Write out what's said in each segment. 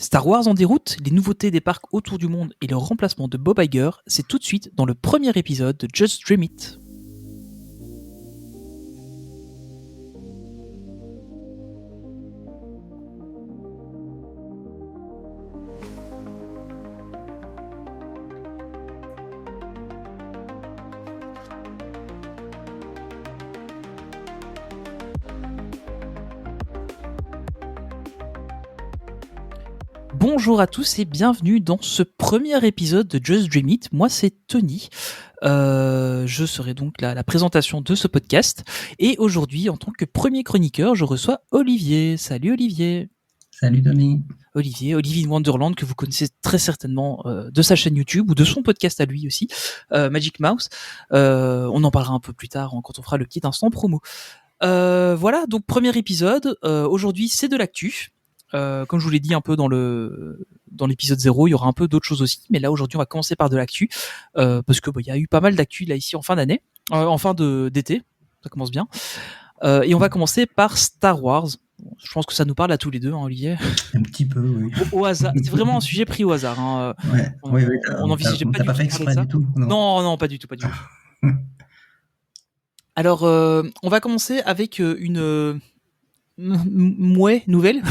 Star Wars en déroute, les nouveautés des parcs autour du monde et le remplacement de Bob Iger, c'est tout de suite dans le premier épisode de Just Dream It. Bonjour à tous et bienvenue dans ce premier épisode de Just Dream It. Moi c'est Tony. Je serai donc la présentation de ce podcast. Et aujourd'hui, en tant que premier chroniqueur, je reçois Olivier. Salut Olivier. Salut Tony. Olivier in Wonderland, que vous connaissez très certainement de sa chaîne YouTube ou de son podcast à lui aussi, Magic Mouse. On en parlera un peu plus tard quand on fera le petit instant promo. Voilà, donc premier épisode. Aujourd'hui, c'est de l'actu. Comme je vous l'ai dit un peu dans l'épisode 0, il y aura un peu d'autres choses aussi, mais là aujourd'hui on va commencer par de l'actu parce que il y a eu pas mal d'actu là ici en fin d'année, en fin d'été, ça commence bien. Et on va commencer par Star Wars. Je pense que ça nous parle à tous les deux, hein, Olivier. Un petit peu, oui. Au hasard, c'est vraiment un sujet pris au hasard. Hein. Ouais, oui, on n'envisageait pas du tout fait exprès du tout. Non, pas du tout. Alors, on va commencer avec une nouvelle,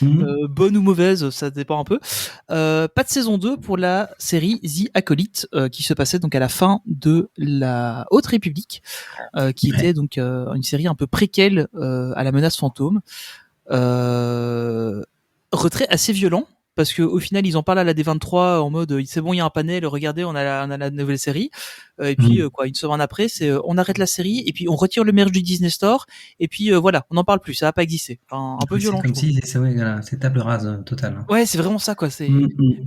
bonne ou mauvaise, ça dépend un peu. Pas de saison 2 pour la série The Acolyte, qui se passait donc à la fin de la Haute République, qui était donc une série un peu préquelle à la menace fantôme. Retrait assez violent, parce que au final ils en parlent à la D23 en mode c'est bon, il y a un panel, regardez, on a la nouvelle série, et puis une semaine après c'est on arrête la série et puis on retire le merge du Disney Store et puis voilà, on n'en parle plus, ça va pas exister. Enfin, un peu violent. C'est comme si c'est table rase totale. Ouais, c'est vraiment ça quoi. C'est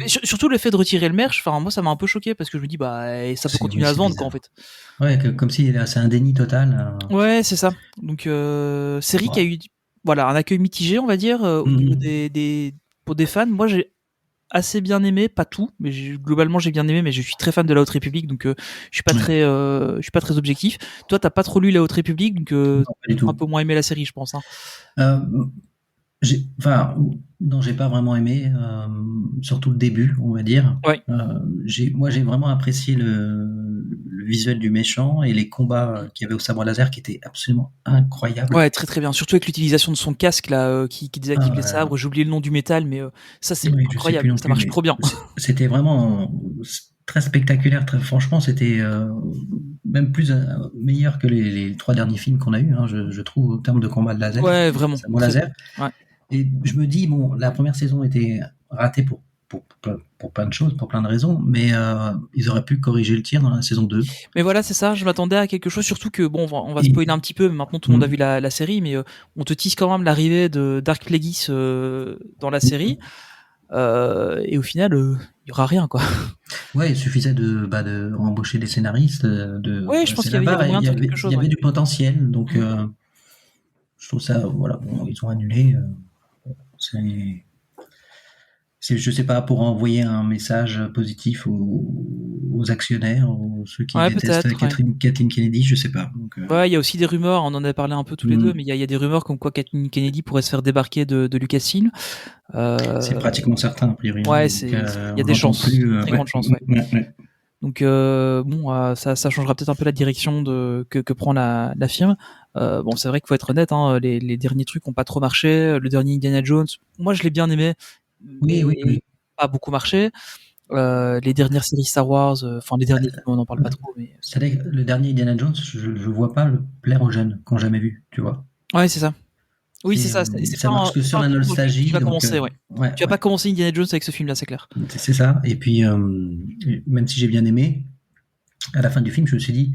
surtout le fait de retirer le merch. Enfin, moi ça m'a un peu choqué parce que je me dis ça peut continuer à se vendre quoi en fait. Ouais, comme si c'est un déni total. Ouais, c'est ça. Donc série qui a eu un accueil mitigé, on va dire, au niveau pour des fans. Moi j'ai assez bien aimé, pas tout, mais globalement j'ai bien aimé, mais je suis très fan de la Haute République, donc je suis pas très objectif. Toi t'as pas trop lu la Haute République, donc un peu moins aimé la série, je pense. J'ai pas vraiment aimé, surtout le début, on va dire. Ouais. J'ai vraiment apprécié le visuel du méchant et les combats qu'il y avait au sabre laser qui étaient absolument incroyables. Ouais, très très bien. Surtout avec l'utilisation de son casque là, qui désactive les sabres. J'ai oublié le nom du métal, mais ça c'est incroyable. Ça marche trop bien. C'était vraiment très spectaculaire. Franchement, c'était même plus meilleur que les 3 derniers films qu'on a eu. Hein, je trouve en termes de combat de laser. Ouais, vraiment. Sabre laser. Ouais. Et je me dis, la première saison était ratée pour plein de choses, pour plein de raisons, mais ils auraient pu corriger le tir dans la saison 2. Mais voilà, c'est ça, je m'attendais à quelque chose, surtout que, on va spoiler un petit peu, mais maintenant tout le monde a vu la série, mais on te tease quand même l'arrivée de Dark Plagueis dans la série, et au final, il y aura rien, quoi. Ouais, il suffisait de embaucher des scénaristes. Ouais, je pense qu'il y avait quelque chose. Il y avait du potentiel, donc je trouve ça, ils ont annulé. Je sais pas, pour envoyer un message positif aux actionnaires, aux ceux qui détestent Kathleen Kennedy, je sais pas. Donc, il y a aussi des rumeurs, on en a parlé un peu tous les deux, mais il y a des rumeurs comme quoi Kathleen Kennedy pourrait se faire débarquer de Lucasfilm. C'est pratiquement certain, a priori. Ouais, il y a des chances, très grandes chances. Ouais. Donc ça changera peut-être un peu la direction que prend la firme. C'est vrai qu'il faut être honnête, hein, les derniers trucs ont pas trop marché. Le dernier Indiana Jones, moi je l'ai bien aimé, mais pas beaucoup marché. Les dernières séries Star Wars, les derniers films, on n'en parle pas trop. Mais c'est-à-dire que le dernier Indiana Jones, je vois pas le plaire aux jeunes qui n'ont jamais vu, tu vois. Ouais, c'est ça. Oui, c'est ça. Ça marche que sur la nostalgie. Tu vas commencer, tu vas pas commencer Indiana Jones avec ce film-là, c'est clair. C'est ça. Et puis, même si j'ai bien aimé, à la fin du film, je me suis dit,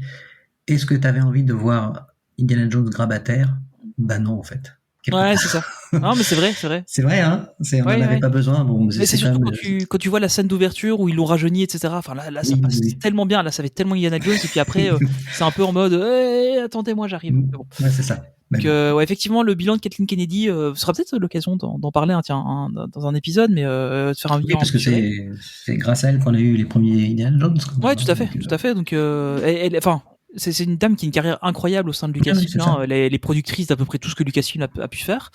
est-ce que tu avais envie de voir Indiana Jones grabataire ? Bah non, en fait. Ouais, c'est ça. Non, mais c'est vrai. C'est vrai, hein. On n'en avait pas besoin. Mais c'est surtout quand tu vois la scène d'ouverture où ils l'ont rajeuni, etc. Enfin là, ça passe tellement bien. Là, ça fait tellement Indiana Jones. Et puis après, c'est un peu en mode, attendez-moi, j'arrive. Bon. Ouais, c'est ça. Donc, effectivement, le bilan de Kathleen Kennedy sera peut-être l'occasion d'en parler dans un épisode, mais de faire un bilan. Oui, parce que c'est grâce à elle qu'on a eu les premiers Indiana Jones. Ouais, tout à fait. Donc, c'est une dame qui a une carrière incroyable au sein de Lucasfilm, c'est ça. les productrices d'à peu près tout ce que Lucasfilm a pu faire.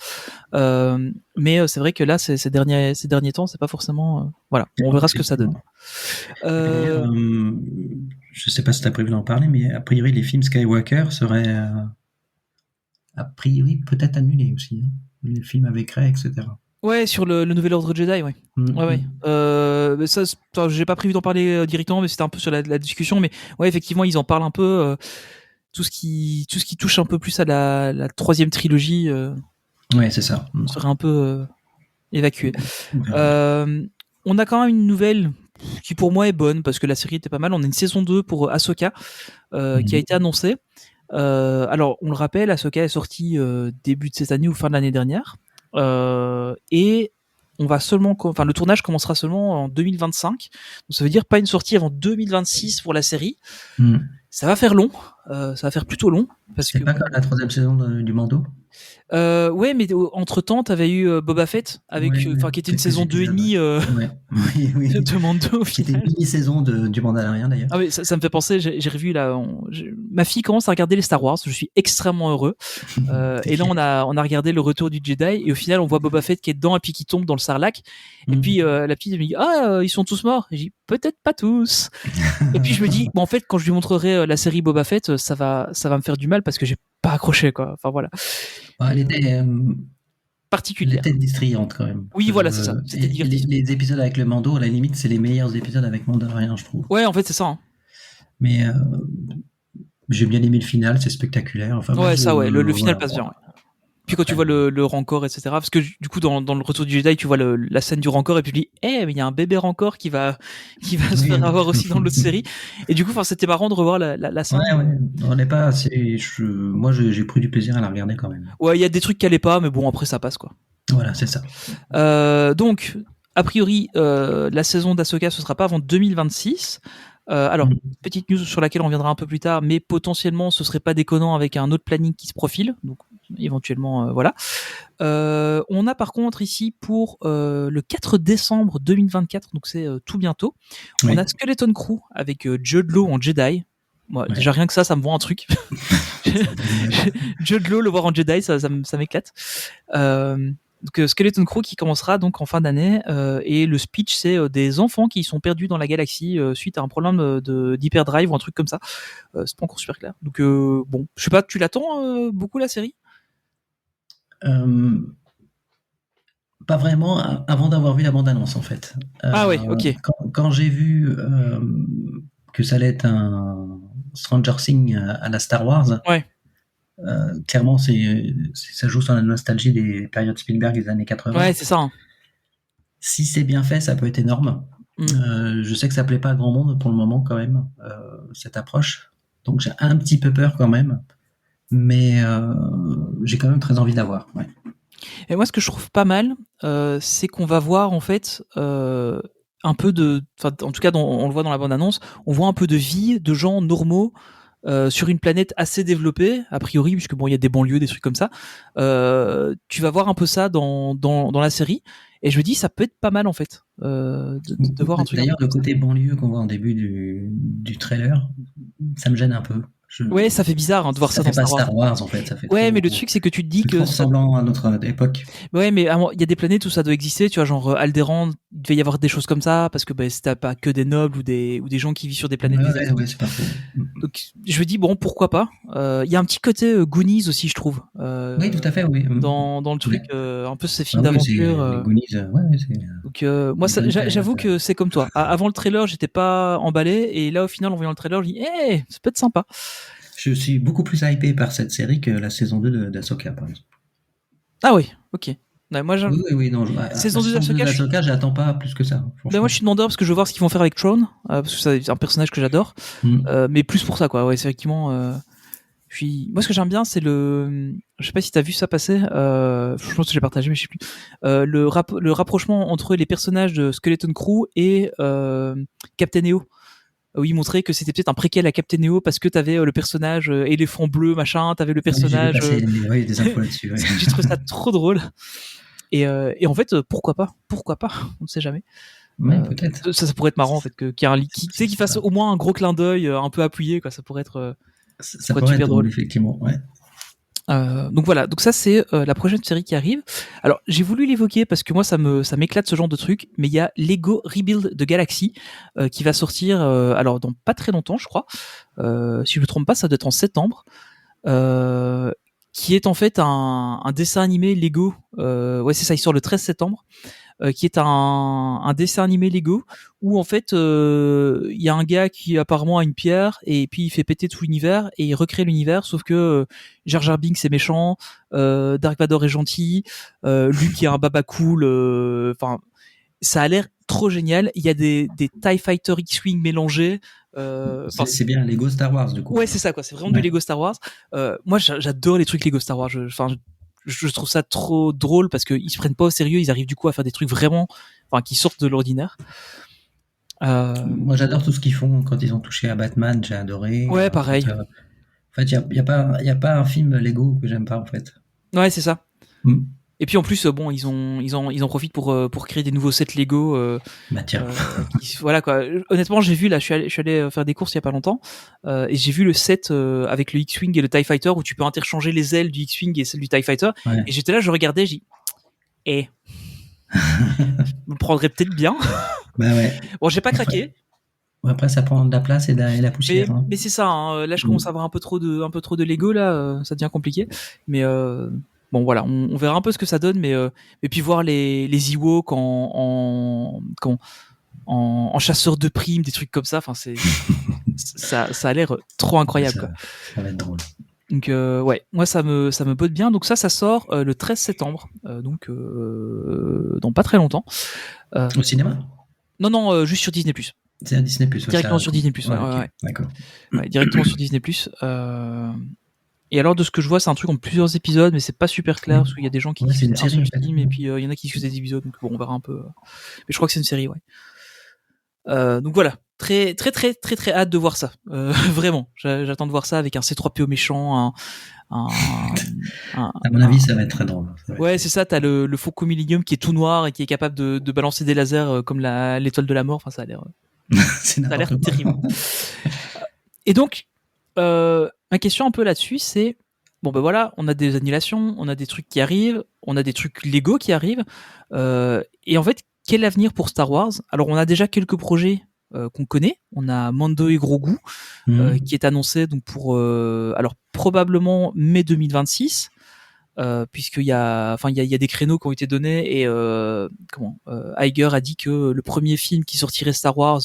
Mais c'est vrai que là, ces derniers temps, c'est pas forcément. Voilà, on verra ce que ça donne. D'ailleurs, je sais pas si tu as prévu d'en parler, mais a priori, les films Skywalker seraient a priori peut-être annulés aussi. Hein. Les films avec Rey, etc. Ouais, sur le Nouvel Ordre Jedi, ouais. Ouais. Mais ça, j'ai pas prévu d'en parler directement, mais c'était un peu sur la discussion. Mais ouais, effectivement, ils en parlent un peu. Tout ce qui touche un peu plus à la troisième trilogie. Ouais, c'est ça. Serait un peu évacué. On a quand même une nouvelle qui pour moi est bonne parce que la série était pas mal. On a une saison 2 pour Ahsoka qui a été annoncée. Alors, on le rappelle, Ahsoka est sortie début de cette année ou fin de l'année dernière. Et on va seulement, le tournage commencera seulement en 2025. Donc ça veut dire pas une sortie avant 2026 pour la série. Ça va faire long. Ça va faire plutôt long. C'est pas comme la troisième saison du Mando. Ouais, mais entre temps, t'avais eu Boba Fett qui était une saison 2,5 de Mando. C'était une mini-saison du Mandalorian d'ailleurs. Ah oui, ça me fait penser. J'ai revu là. Ma fille commence à regarder les Star Wars. Je suis extrêmement heureux. Et là, on a regardé le Retour du Jedi et au final, on voit Boba Fett qui est dedans et puis qui tombe dans le Sarlacc. Et puis la petite me dit ils sont tous morts. Et je dis peut-être pas tous. Et puis je me dis en fait, quand je lui montrerai la série Boba Fett, ça va me faire du mal parce que j'ai pas accroché quoi. Enfin voilà. Elle était particulière. Elle était distrayante quand même. Oui, voilà, c'est ça. Les épisodes avec le Mando, à la limite, c'est les meilleurs épisodes avec Mandalorian, je trouve. Ouais, en fait, c'est ça. Hein. Mais j'ai bien aimé le final, c'est spectaculaire. Enfin, ouais, le final passe bien. Ouais. Puis quand tu vois le Rancor, etc. Parce que du coup, dans le Retour du Jedi, tu vois la scène du Rancor et puis tu dis, mais il y a un bébé Rancor qui va se faire avoir aussi dans l'autre série. Et du coup, c'était marrant de revoir la scène. Ouais. On n'est pas assez. Moi, j'ai pris du plaisir à la regarder quand même. Ouais, il y a des trucs qui allaient pas, mais bon, après ça passe quoi. Voilà, c'est ça. Donc, a priori, la saison d'Ahsoka, ce sera pas avant 2026. Alors, petite news sur laquelle on reviendra un peu plus tard, mais potentiellement, ce serait pas déconnant avec un autre planning qui se profile. Donc, éventuellement, voilà. On a par contre ici pour le 4 décembre 2024, donc c'est tout bientôt. On a Skeleton Crew avec Jude Law en Jedi. Moi, déjà rien que ça me vend un truc. Jude Law, le voir en Jedi, ça m'éclate. Donc Skeleton Crew qui commencera donc en fin d'année et le speech c'est des enfants qui sont perdus dans la galaxie suite à un problème d'hyperdrive ou un truc comme ça. C'est pas encore super clair. Donc bon, je sais pas, tu l'attends beaucoup la série? Pas vraiment avant d'avoir vu la bande-annonce en fait. Ouais, ok. Quand j'ai vu que ça allait être un Stranger Things à la Star Wars, ouais. Clairement ça joue sur la nostalgie des périodes Spielberg des années 80. Ouais, c'est ça. Hein. Si c'est bien fait, ça peut être énorme. Je sais que ça plaît pas à grand monde pour le moment quand même, cette approche. Donc j'ai un petit peu peur quand même. Mais j'ai quand même très envie d'avoir. Ouais. Et moi, ce que je trouve pas mal, c'est qu'on va voir en fait un peu en tout cas, on le voit dans la bande-annonce, on voit un peu de vie de gens normaux sur une planète assez développée, a priori, puisque bon, il y a des banlieues, des trucs comme ça. Tu vas voir un peu ça dans la série, et je me dis, ça peut être pas mal en fait de voir un truc. D'ailleurs, le côté banlieue qu'on voit en début du trailer, ça me gêne un peu. Ouais, ça fait bizarre de voir ça dans Star Wars en fait. Ça fait mais le truc c'est que tu te dis que ressemblant à notre époque. Ouais, mais il y a des planètes où ça doit exister, tu vois, genre Alderaan, il devait y avoir des choses comme ça parce que c'était pas que des nobles ou des gens qui vivent sur des planètes. Ouais, c'est parfait. Donc je me dis bon, pourquoi pas. Il y a un petit côté Goonies aussi, je trouve. Oui, tout à fait, oui. Dans le truc, un peu ces films d'aventure. Les Goonies, donc moi, j'avoue que c'est comme toi. Avant le trailer, j'étais pas emballé, et là au final, en voyant le trailer, je dis, ça peut être sympa. Je suis beaucoup plus hypé par cette série que la saison 2 d'Ahsoka, par exemple. Ah oui, ok. Ouais, moi, oui, non. Saison 2 d'Ahsoka, j'attends pas plus que ça. Moi, je suis demandeur parce que je veux voir ce qu'ils vont faire avec Throne, parce que c'est un personnage que j'adore. Mais plus pour ça, quoi. Ouais, c'est effectivement. Puis, moi, ce que j'aime bien, c'est je sais pas si t'as vu ça passer. Je pense que j'ai partagé, mais je sais plus. Le rapprochement entre les personnages de Skeleton Crew et Captain EO. Où il montrait que c'était peut-être un préquel à Captain EO parce que t'avais le personnage éléphant bleu, machin, t'avais le personnage. Oui, des infos là-dessus. Ouais. J'ai trouvé ça trop drôle. Et en fait, pourquoi pas, on ne sait jamais. Ouais, peut-être. Ça pourrait être marrant en fait qu'il y ait un qui fasse au moins un gros clin d'œil un peu appuyé, quoi. Ça pourrait être Ça pourrait être drôle, effectivement. Ouais. Donc voilà, donc ça c'est la prochaine série qui arrive. Alors j'ai voulu l'évoquer parce que moi ça m'éclate ce genre de truc, mais il y a Lego Rebuild de Galaxy qui va sortir alors dans pas très longtemps je crois. Si je me trompe pas, ça doit être en septembre. Qui est en fait un dessin animé Lego. Ouais c'est ça, il sort le 13 septembre. Qui est un dessin animé Lego où en fait il y a un gars qui apparemment a une pierre et puis il fait péter tout l'univers et il recrée l'univers, sauf que Jar Jar Binks est méchant, Dark Vador est gentil, Luke est un baba cool, enfin ça a l'air trop génial. Il y a des TIE Fighter X-Wing mélangés. C'est bien Lego Star Wars du coup. Ouais, c'est ça quoi. C'est vraiment du Lego Star Wars. Moi, j'adore les trucs Lego Star Wars. Je trouve ça trop drôle parce qu'ils se prennent pas au sérieux. Ils arrivent du coup à faire des trucs vraiment, qui sortent de l'ordinaire. Moi, j'adore tout ce qu'ils font quand ils ont touché à Batman. J'ai adoré. Ouais, pareil. En fait, il y a pas un film Lego que j'aime pas en fait. Ouais, c'est ça. Et puis en plus, bon, ils en profitent pour créer des nouveaux sets Lego. Voilà quoi. Honnêtement, j'ai vu là, je suis allé faire des courses il y a pas longtemps et j'ai vu le set avec le X-wing et le TIE Fighter où tu peux interchanger les ailes du X-wing et celles du TIE Fighter. Ouais. Et j'étais là, je regardais, j'ai dit, je me prendrais peut-être bien. Bah ouais. Bon, j'ai pas craqué. Après, ça prend de la place et de la poussière. Mais c'est ça. Hein. Là, je commence à avoir un peu trop de Lego là, ça devient compliqué. Mais bon voilà, on verra un peu ce que ça donne, mais et puis voir les Ewoks en chasseur de primes, des trucs comme ça, enfin c'est ça a l'air trop incroyable quoi. Ça va être drôle. Donc ouais, moi ça me botte bien. Donc ça sort le 13 septembre, donc dans pas très longtemps. Au cinéma ? Non, juste sur Disney+. C'est un Disney+. Directement sur Disney+. Ouais. D'accord. Ouais, directement sur Disney+. Et alors de ce que je vois, c'est un truc en plusieurs épisodes, mais c'est pas super clair parce qu'il y a des gens qui disent c'est une série en fait. Film, et puis il y en a qui disent des épisodes, donc bon, on verra un peu. Mais je crois que c'est une série, ouais. Donc voilà, très hâte de voir ça. Vraiment, j'attends de voir ça avec un C3PO méchant, à mon avis, ça va être très drôle. Ouais, c'est ça. T'as le Faucon Millenium qui est tout noir et qui est capable de balancer des lasers comme l'étoile de la mort. Enfin, ça a l'air. Ça a l'air terrible. Et donc, ma question un peu là-dessus, c'est bon ben voilà, on a des annulations, on a des trucs qui arrivent, on a des trucs Lego qui arrivent, et en fait, quel avenir pour Star Wars ? Alors, on a déjà quelques projets qu'on connaît. On a Mando et Grogu qui est annoncé donc pour alors probablement mai 2026. Puisqu'il y a des créneaux qui ont été donnés et Iger a dit que le premier film qui sortirait Star Wars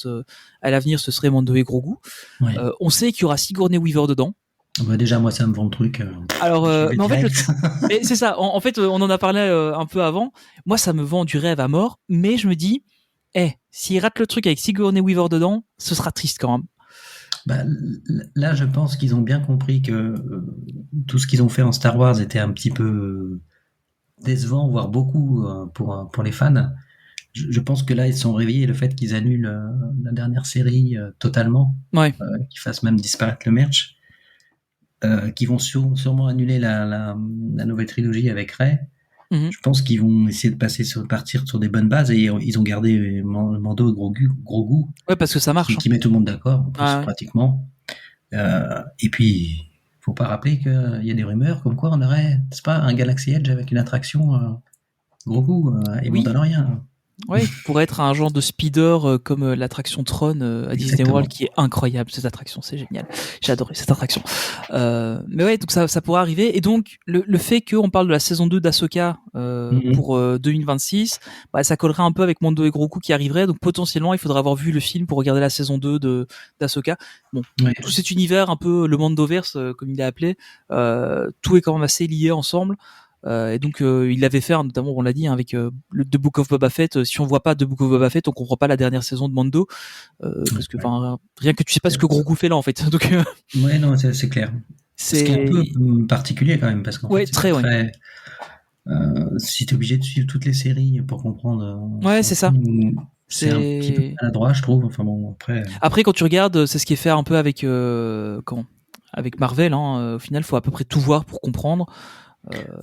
à l'avenir ce serait Mando et Grogu. Ouais. On sait qu'il y aura Sigourney Weaver dedans. Bah déjà moi ça me vend le truc. Alors mais en fait mais c'est ça. En fait on en a parlé un peu avant. Moi ça me vend du rêve à mort, mais je me dis s'il rate le truc avec Sigourney Weaver dedans, ce sera triste quand même. Bah, là, je pense qu'ils ont bien compris que tout ce qu'ils ont fait en Star Wars était un petit peu décevant, voire beaucoup pour les fans. Je pense que là, ils se sont réveillés. Le fait qu'ils annulent la dernière série totalement, qu'ils fassent même disparaître le merch, qu'ils vont sûrement annuler la nouvelle trilogie avec Rey. Je pense qu'ils vont essayer de partir sur des bonnes bases et ils ont gardé Mando et Grogu. Ouais, parce que ça marche. Qui met tout le monde d'accord, pratiquement. Et puis, faut pas rappeler qu'il y a des rumeurs comme quoi on aurait, c'est pas un Galaxy Edge avec une attraction Grogu et Mandalorian. Ouais, pourrait être un genre de speeder comme l'attraction Tron à Disney World qui est incroyable, cette attraction, c'est génial. J'ai adoré cette attraction. Mais ouais, donc ça pourrait arriver. Et donc, le fait qu'on parle de la saison 2 d'Ahsoka pour 2026, ça collerait un peu avec Mando et Grogu qui arriverait. Donc potentiellement, il faudrait avoir vu le film pour regarder la saison 2 d'Ahsoka. Bon, tout cet univers, un peu le Mandoverse, comme il est appelé, tout est quand même assez lié ensemble. Et donc il l'avait fait notamment on l'a dit avec le The Book of Boba Fett. Si on voit pas The Book of Boba Fett, on comprend pas la dernière saison de Mando parce que rien que tu sais pas ce que Grogu fait là en fait. Donc ouais non c'est clair. C'est un peu particulier quand même parce qu'en fait, très si t'es obligé de suivre toutes les séries pour comprendre. Ouais c'est ça. C'est un petit peu maladroit je trouve. Enfin bon après quand tu regardes c'est ce qui est fait un peu avec avec Marvel. Au final faut à peu près tout voir pour comprendre.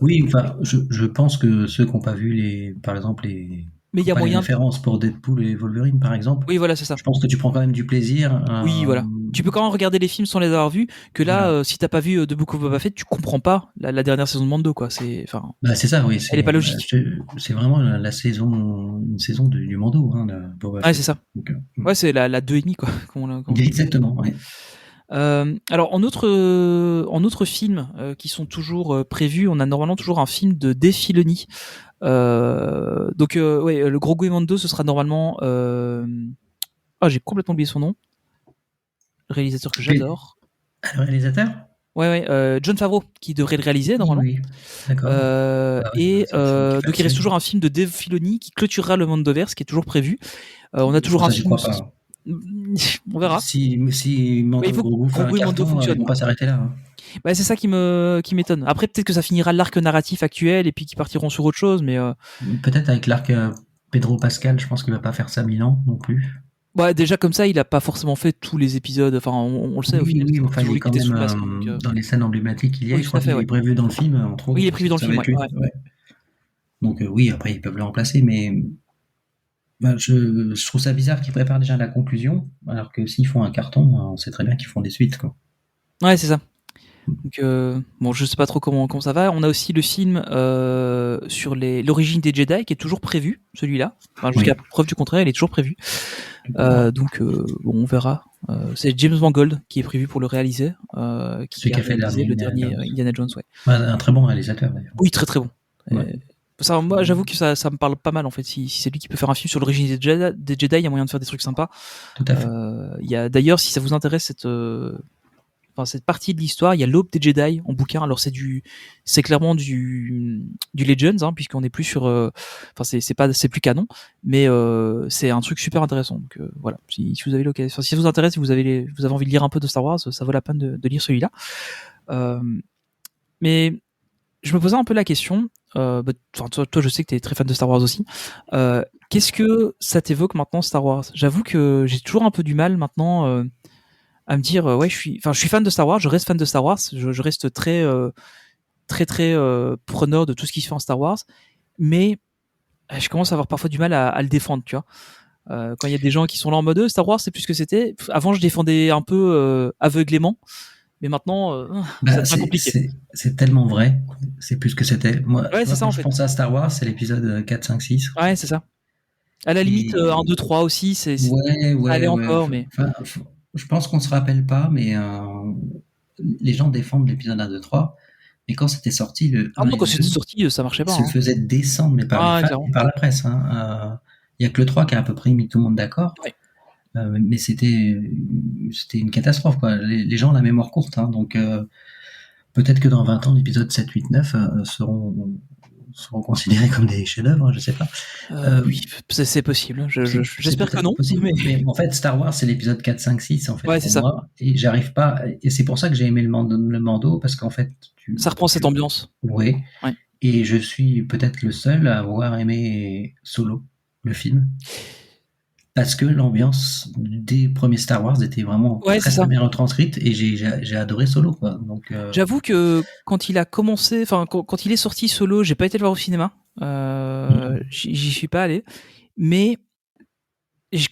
Oui, enfin, je pense que ceux qui n'ont pas vu par exemple les références pour Deadpool et Wolverine, par exemple. Oui, voilà, c'est ça. Je pense que tu prends quand même du plaisir. Oui, voilà. tu peux quand même regarder les films sans les avoir vus, que là, si t'as pas vu The Book of Boba Fett, tu comprends pas la dernière saison de Mando, quoi. C'est ça, oui. elle est pas logique. C'est vraiment une saison du Mando, hein, de Boba Fett. C'est ça. Donc, c'est la 2,5, quoi. Exactement, ouais. Alors en autre film qui sont toujours prévus, on a normalement toujours un film de Dave Filoni. Le Grogu et Mando, ce sera normalement j'ai complètement oublié son nom. Réalisateur que j'adore. Le réalisateur ? Jon Favreau qui devrait le réaliser normalement. Oui. D'accord. Donc il reste toujours un film de Dave Filoni qui clôturera le Mandoverse, qui est toujours prévu. On a toujours un film. On verra. Si Grogu fait un carton, ils vont pas s'arrêter là. Hein. C'est ça qui m'étonne. Après, peut-être que ça finira l'arc narratif actuel et puis qu'ils partiront sur autre chose, mais peut-être avec l'arc Pedro Pascal, je pense qu'il va pas faire ça 1000 ans non plus. Déjà comme ça, il a pas forcément fait tous les épisodes. Enfin, on le sait au final. Oui, enfin, il est quand même dans les scènes emblématiques. Je crois qu'il est prévu dans le film, entre autres. Oui, il est prévu dans le film. Ouais. Donc oui, après ils peuvent le remplacer, mais je trouve ça bizarre qu'ils préparent déjà la conclusion, alors que s'ils font un carton, on sait très bien qu'ils font des suites, quoi. Ouais, c'est ça. Donc je sais pas trop comment ça va. On a aussi le film sur l'origine des Jedi qui est toujours prévu, celui-là. Jusqu'à preuve du contraire, il est toujours prévu. On verra. C'est James Mangold qui est prévu pour le réaliser, qui a réalisé le dernier Indiana Jones. Un très bon réalisateur d'ailleurs. Oui, très très bon. Ça, moi, j'avoue que ça me parle pas mal en fait. Si c'est lui qui peut faire un film sur l'origine des Jedi, il y a moyen de faire des trucs sympas. Tout à fait. D'ailleurs, si ça vous intéresse cette partie de l'histoire, il y a l'Aube des Jedi en bouquin. Alors c'est clairement du Legends, hein, puisqu'on est plus sur, c'est plus canon, mais c'est un truc super intéressant. Donc voilà, si vous avez l'occasion, si ça vous intéresse, si vous avez envie de lire un peu de Star Wars, ça vaut la peine de lire celui-là. Mais je me posais un peu la question. Toi, je sais que tu es très fan de Star Wars aussi. Qu'est-ce que ça t'évoque maintenant, Star Wars ? J'avoue que j'ai toujours un peu du mal maintenant à me dire je suis fan de Star Wars, je reste fan de Star Wars, je reste très preneur de tout ce qui se fait en Star Wars, mais je commence à avoir parfois du mal à le défendre, tu vois. Quand il y a des gens qui sont là en mode Star Wars c'est plus ce que c'était. Avant je défendais un peu aveuglément, mais maintenant c'est compliqué. C'est tellement vrai, c'est plus ce que c'était. Moi, c'est ça, quand je pense à Star Wars, c'est l'épisode 4, 5, 6. Ouais, c'est ça. À la limite 1, 2, 3 aussi, ça allait encore, mais je pense qu'on se rappelle pas, mais les gens défendent l'épisode 1, 2, 3. Mais quand c'était sorti, quand c'était sorti, ça marchait pas. Se faisait descendre, mais par les fans et par la presse. Il y a que le 3 qui a à peu près mis tout le monde d'accord. Ouais. Mais c'était une catastrophe, quoi. Les gens ont la mémoire courte, hein, donc peut-être que dans 20 ans, l'épisode 7, 8, 9 seront considérés comme des chefs-d'œuvre, je sais pas. Oui, c'est possible. J'espère que non. Mais en fait, Star Wars, c'est l'épisode 4, 5, 6, en fait. Ouais, c'est ça. Moi, et j'arrive pas. Et c'est pour ça que j'ai aimé le Mando, parce qu'en fait, ça reprend cette ambiance. Oui. Ouais. Et je suis peut-être le seul à avoir aimé Solo, le film. Parce que l'ambiance des premiers Star Wars était vraiment très bien retranscrite, et j'ai adoré Solo, quoi. Donc j'avoue que quand il a commencé, quand il est sorti Solo, j'ai pas été le voir au cinéma. J'y suis pas allé, mais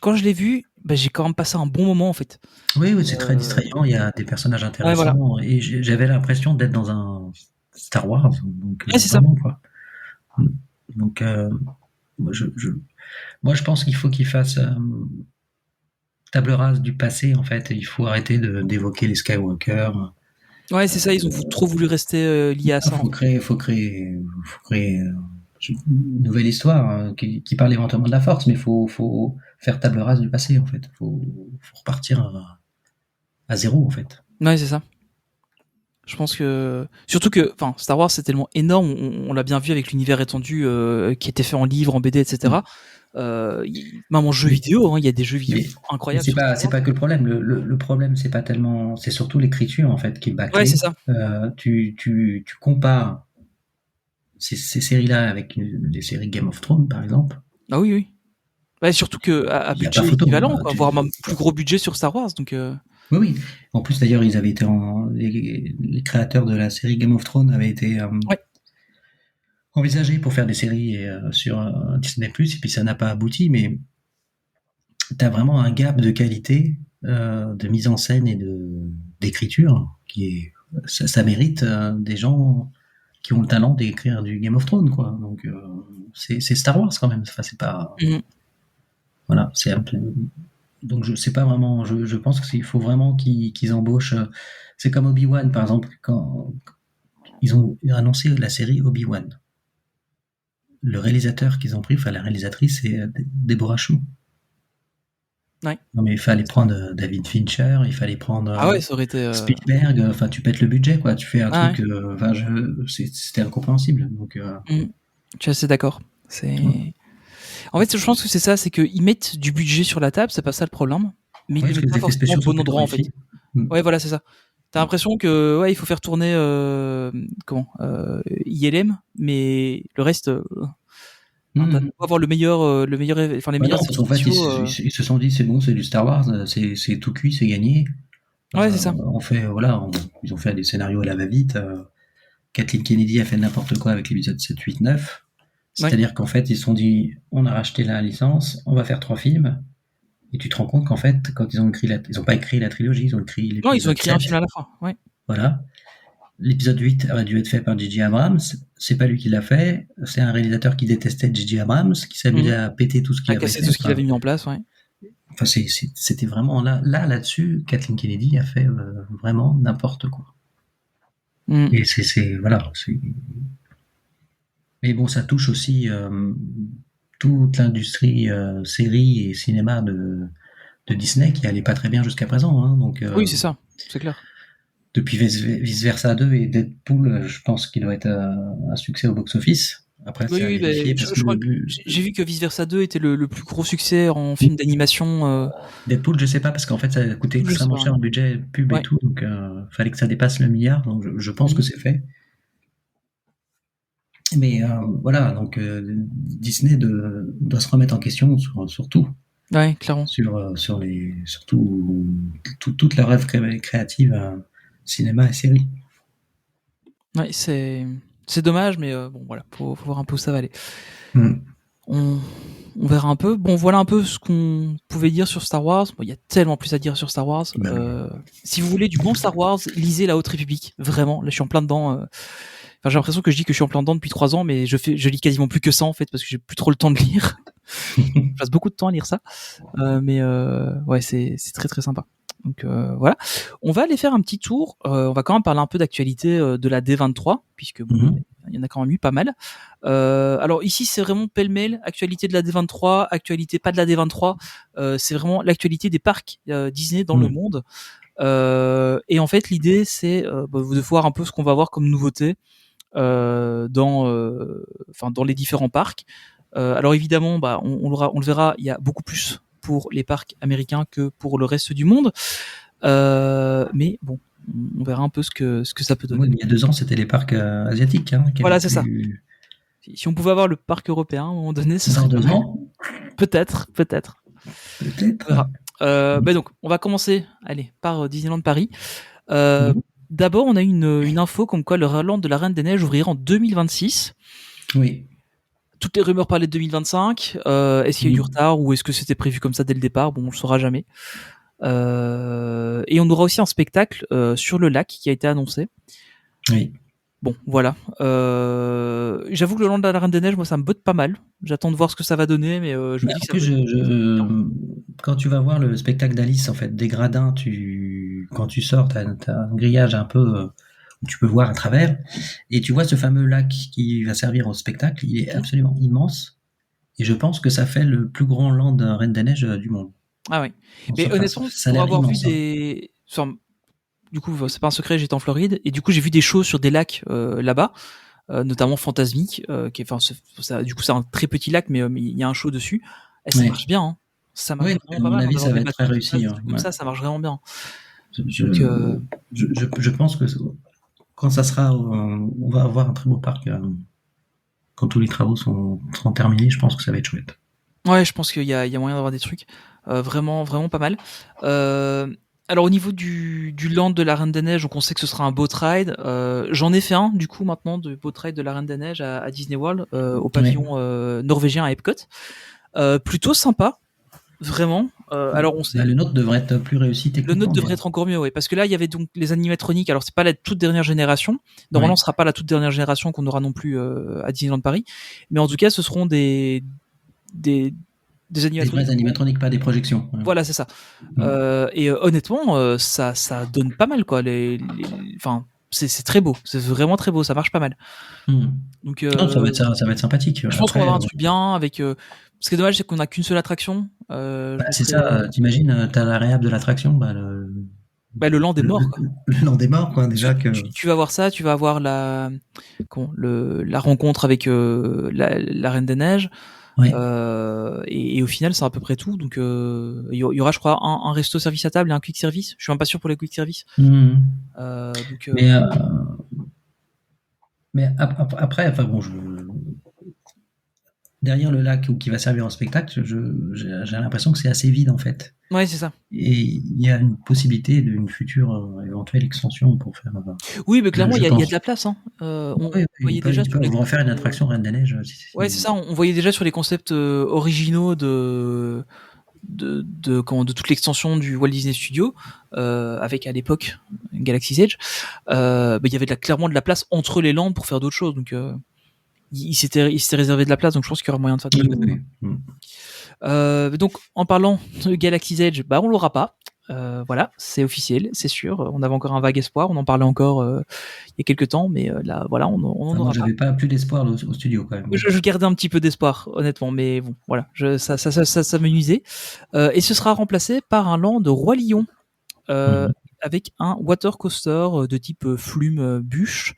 quand je l'ai vu, j'ai quand même passé un bon moment en fait. Oui, c'est très distrayant. Il y a des personnages intéressants, et j'avais l'impression d'être dans un Star Wars. Donc, c'est ça. Quoi. Donc moi, je pense qu'il faut qu'il fasse table rase du passé, en fait. Il faut arrêter d'évoquer les Skywalker. Ouais, c'est ça. Ils ont trop voulu rester liés à ça. Il faut créer une nouvelle histoire qui parle éventuellement de la Force, mais il faut faire table rase du passé, en fait. Il faut repartir à zéro, en fait. Ouais, c'est ça. Je pense que surtout que Star Wars c'est tellement énorme, on l'a bien vu avec l'univers étendu qui était fait en livre, en BD, etc. Même en jeux vidéo, il y a des jeux vidéo incroyables. C'est pas que le problème. Le problème, c'est pas tellement, c'est surtout l'écriture, en fait, qui est bâclée. Ouais, c'est ça. Tu compares ces séries-là avec des séries Game of Thrones, par exemple. Ah oui. Ouais, surtout que à budget équivalent, voire même plus gros budget sur Star Wars, donc. Oui. En plus, d'ailleurs, ils avaient été les créateurs de la série Game of Thrones avaient été envisagés pour faire des séries sur Disney+, et puis ça n'a pas abouti, mais t'as vraiment un gap de qualité de mise en scène et d'écriture ça mérite des gens qui ont le talent d'écrire du Game of Thrones, quoi. Donc c'est Star Wars quand même. Enfin, c'est pas voilà, c'est un peu. Donc je sais pas vraiment. Je pense qu'il faut vraiment qu'ils embauchent. C'est comme Obi-Wan par exemple quand ils ont annoncé la série Obi-Wan. Le réalisateur qu'ils ont pris, enfin la réalisatrice, c'est Deborah Chow. Ouais. Non mais il fallait prendre David Fincher, il fallait prendre ça aurait été Spielberg. Enfin, tu pètes le budget, quoi. Tu fais un truc. C'était incompréhensible. Donc. Je suis assez d'accord. En fait, je pense que c'est ça, c'est qu'ils mettent du budget sur la table, c'est pas ça le problème, mais ils le mettent pas forcément au bon endroit en fait. Ouais, voilà, c'est ça. T'as l'impression que il faut faire tourner ILM, mais le reste, t'as pas avoir le meilleur, les meilleurs effets en fait, spéciaux. Ils se sont dit c'est bon, c'est du Star Wars, c'est tout cuit, c'est gagné. Ouais, c'est ça. Ils ont fait des scénarios à la va-vite. Kathleen Kennedy a fait n'importe quoi avec l'épisode 7, 8, 9. C'est-à-dire qu'en fait, ils se sont dit, on a racheté la licence, on va faire 3 films. Et tu te rends compte qu'en fait, quand ils ont pas écrit la trilogie, ils ont écrit l'épisode 7. Non, ils ont écrit un film à la fin, ouais. Voilà. L'épisode 8 aurait dû être fait par J.J. Abrams. C'est pas lui qui l'a fait. C'est un réalisateur qui détestait J.J. Abrams, qui s'amusait à péter tout ce qu'il avait fait. Tout ce qu'il avait mis en place, ouais. Enfin, c'était vraiment là-dessus, Kathleen Kennedy a fait vraiment n'importe quoi. Et voilà. Mais bon, ça touche aussi toute l'industrie série et cinéma de Disney qui allait pas très bien jusqu'à présent. Hein, donc, oui, c'est ça, c'est clair. Depuis Vice Versa 2 et Deadpool, je pense qu'il doit être un succès au box-office. Après, oui, j'ai vu que Vice Versa 2 était le plus gros succès en film d'animation. Deadpool, je sais pas, parce qu'en fait, ça a coûté extrêmement cher en budget pub et tout, donc fallait que ça dépasse le milliard, donc je pense que c'est fait. Mais voilà, donc Disney doit se remettre en question sur tout. Ouais, clairement. Surtout toute leur rêve créative, cinéma et série. Ouais, c'est dommage, mais bon, voilà, faut voir un peu où ça va aller. On verra un peu. Bon, voilà un peu ce qu'on pouvait dire sur Star Wars. Bon, il y a tellement plus à dire sur Star Wars. Si vous voulez du bon Star Wars, lisez La Haute République. Vraiment, là, je suis en plein dedans. Enfin, j'ai l'impression que je dis que je suis en plein dedans depuis 3 ans, mais je lis quasiment plus que ça en fait, parce que j'ai plus trop le temps de lire. Je passe beaucoup de temps à lire ça, mais ouais, c'est très très sympa. Donc voilà, on va aller faire un petit tour. On va quand même parler un peu d'actualité de la D23, puisque bon, il y en a quand même eu pas mal. Alors ici, c'est vraiment pêle-mêle, actualité de la D23, actualité pas de la D23. C'est vraiment l'actualité des parcs Disney dans le monde. Et en fait, l'idée, c'est de voir un peu ce qu'on va avoir comme nouveauté dans les différents parcs. Alors évidemment, on le verra, il y a beaucoup plus pour les parcs américains que pour le reste du monde. Mais bon, on verra un peu ce que ça peut donner. Oui, il y a 2 ans, c'était les parcs asiatiques. Hein, voilà, c'est ça. Si on pouvait avoir le parc européen à un moment donné, ce serait 2 ans. Peut-être. Donc, on va commencer, par Disneyland Paris. D'abord, on a une info comme quoi le Land de la Reine des Neiges ouvrira en 2026. Oui. Toutes les rumeurs parlaient de 2025. Est-ce qu'il y a eu du retard ou est-ce que c'était prévu comme ça dès le départ? Bon, on le saura jamais. Et on aura aussi un spectacle sur le lac qui a été annoncé. Oui. Bon, voilà. J'avoue que le Land de la Reine des Neiges, moi, ça me botte pas mal. J'attends de voir ce que ça va donner, mais je me dis que quand tu vas voir le spectacle d'Alice, en fait, des gradins, quand tu sors, t'as un grillage un peu où tu peux voir à travers, et tu vois ce fameux lac qui va servir au spectacle, il est absolument immense, et je pense que ça fait le plus grand land de Reine des Neiges du monde. Ah oui. Mais honnêtement, pour avoir vu des... Du coup, c'est pas un secret, j'étais en Floride, et du coup, j'ai vu des shows sur des lacs là-bas, notamment Fantasmic, du coup, c'est un très petit lac, mais il y a un show dessus, et ça marche bien, hein. Ça marche vraiment pas mal. À mon avis, ça va être très réussi. Comme ça marche vraiment bien. Je pense que quand ça sera, on va avoir un très beau parc. Quand tous les travaux seront terminés, je pense que ça va être chouette. Ouais, je pense qu'il y a moyen d'avoir des trucs vraiment, vraiment pas mal. Alors au niveau du land de la Reine des Neiges, donc on sait que ce sera un boat ride. J'en ai fait un du coup maintenant de boat ride de la Reine des Neiges à Disney World au pavillon norvégien à Epcot. Plutôt sympa, vraiment. Alors on sait. Le nôtre devrait être plus réussi techniquement. Le nôtre devrait être encore mieux, oui, parce que là il y avait donc les animatroniques. Alors c'est pas la toute dernière génération. Normalement, ce sera pas la toute dernière génération qu'on aura non plus à Disneyland Paris, mais en tout cas, ce seront des animatroniques. Des vrais animatroniques, pas des projections. Voilà, c'est ça. Et honnêtement, ça donne pas mal, quoi. Enfin, c'est très beau. C'est vraiment très beau. Ça marche pas mal. Donc, non, ça va être sympathique. Je pense qu'on va avoir un truc bien avec. Ce qui est dommage, c'est qu'on a qu'une seule attraction. C'est ça. T'imagines, t'as la réhab de l'attraction, le land est mort. Le land est mort, quoi. Déjà que. Tu vas voir ça. Tu vas avoir la rencontre avec la Reine des Neiges. Ouais. Et au final, c'est à peu près tout. Donc, il y aura, je crois, un resto service à table et un quick service. Je suis même pas sûr pour les quick service. Mais après, enfin bon, derrière le lac qui va servir en spectacle, j'ai l'impression que c'est assez vide en fait. Ouais, c'est ça. Et il y a une possibilité d'une future éventuelle extension pour faire. Oui, mais clairement, il y a de la place. Hein. On voyait déjà sur les... refaire une attraction Reine des Neiges. Ouais, c'est ça. On voyait déjà sur les concepts originaux de toute l'extension du Walt Disney Studio, avec à l'époque Galaxy's Edge. Il y avait clairement de la place entre les landes pour faire d'autres choses. Donc il s'était réservé de la place, donc je pense qu'il y aura moyen de faire des choses. Donc en parlant de Galaxy's Edge, on l'aura pas. Voilà, c'est officiel, c'est sûr. On avait encore un vague espoir, on en parlait encore il y a quelques temps, mais là, voilà, on en aura pas. J'avais pas plus d'espoir au studio quand même. Je gardais un petit peu d'espoir, honnêtement, mais bon, voilà, ça me nuisait. Et ce sera remplacé par un land de Roi Lion, avec un water coaster de type flume bûche.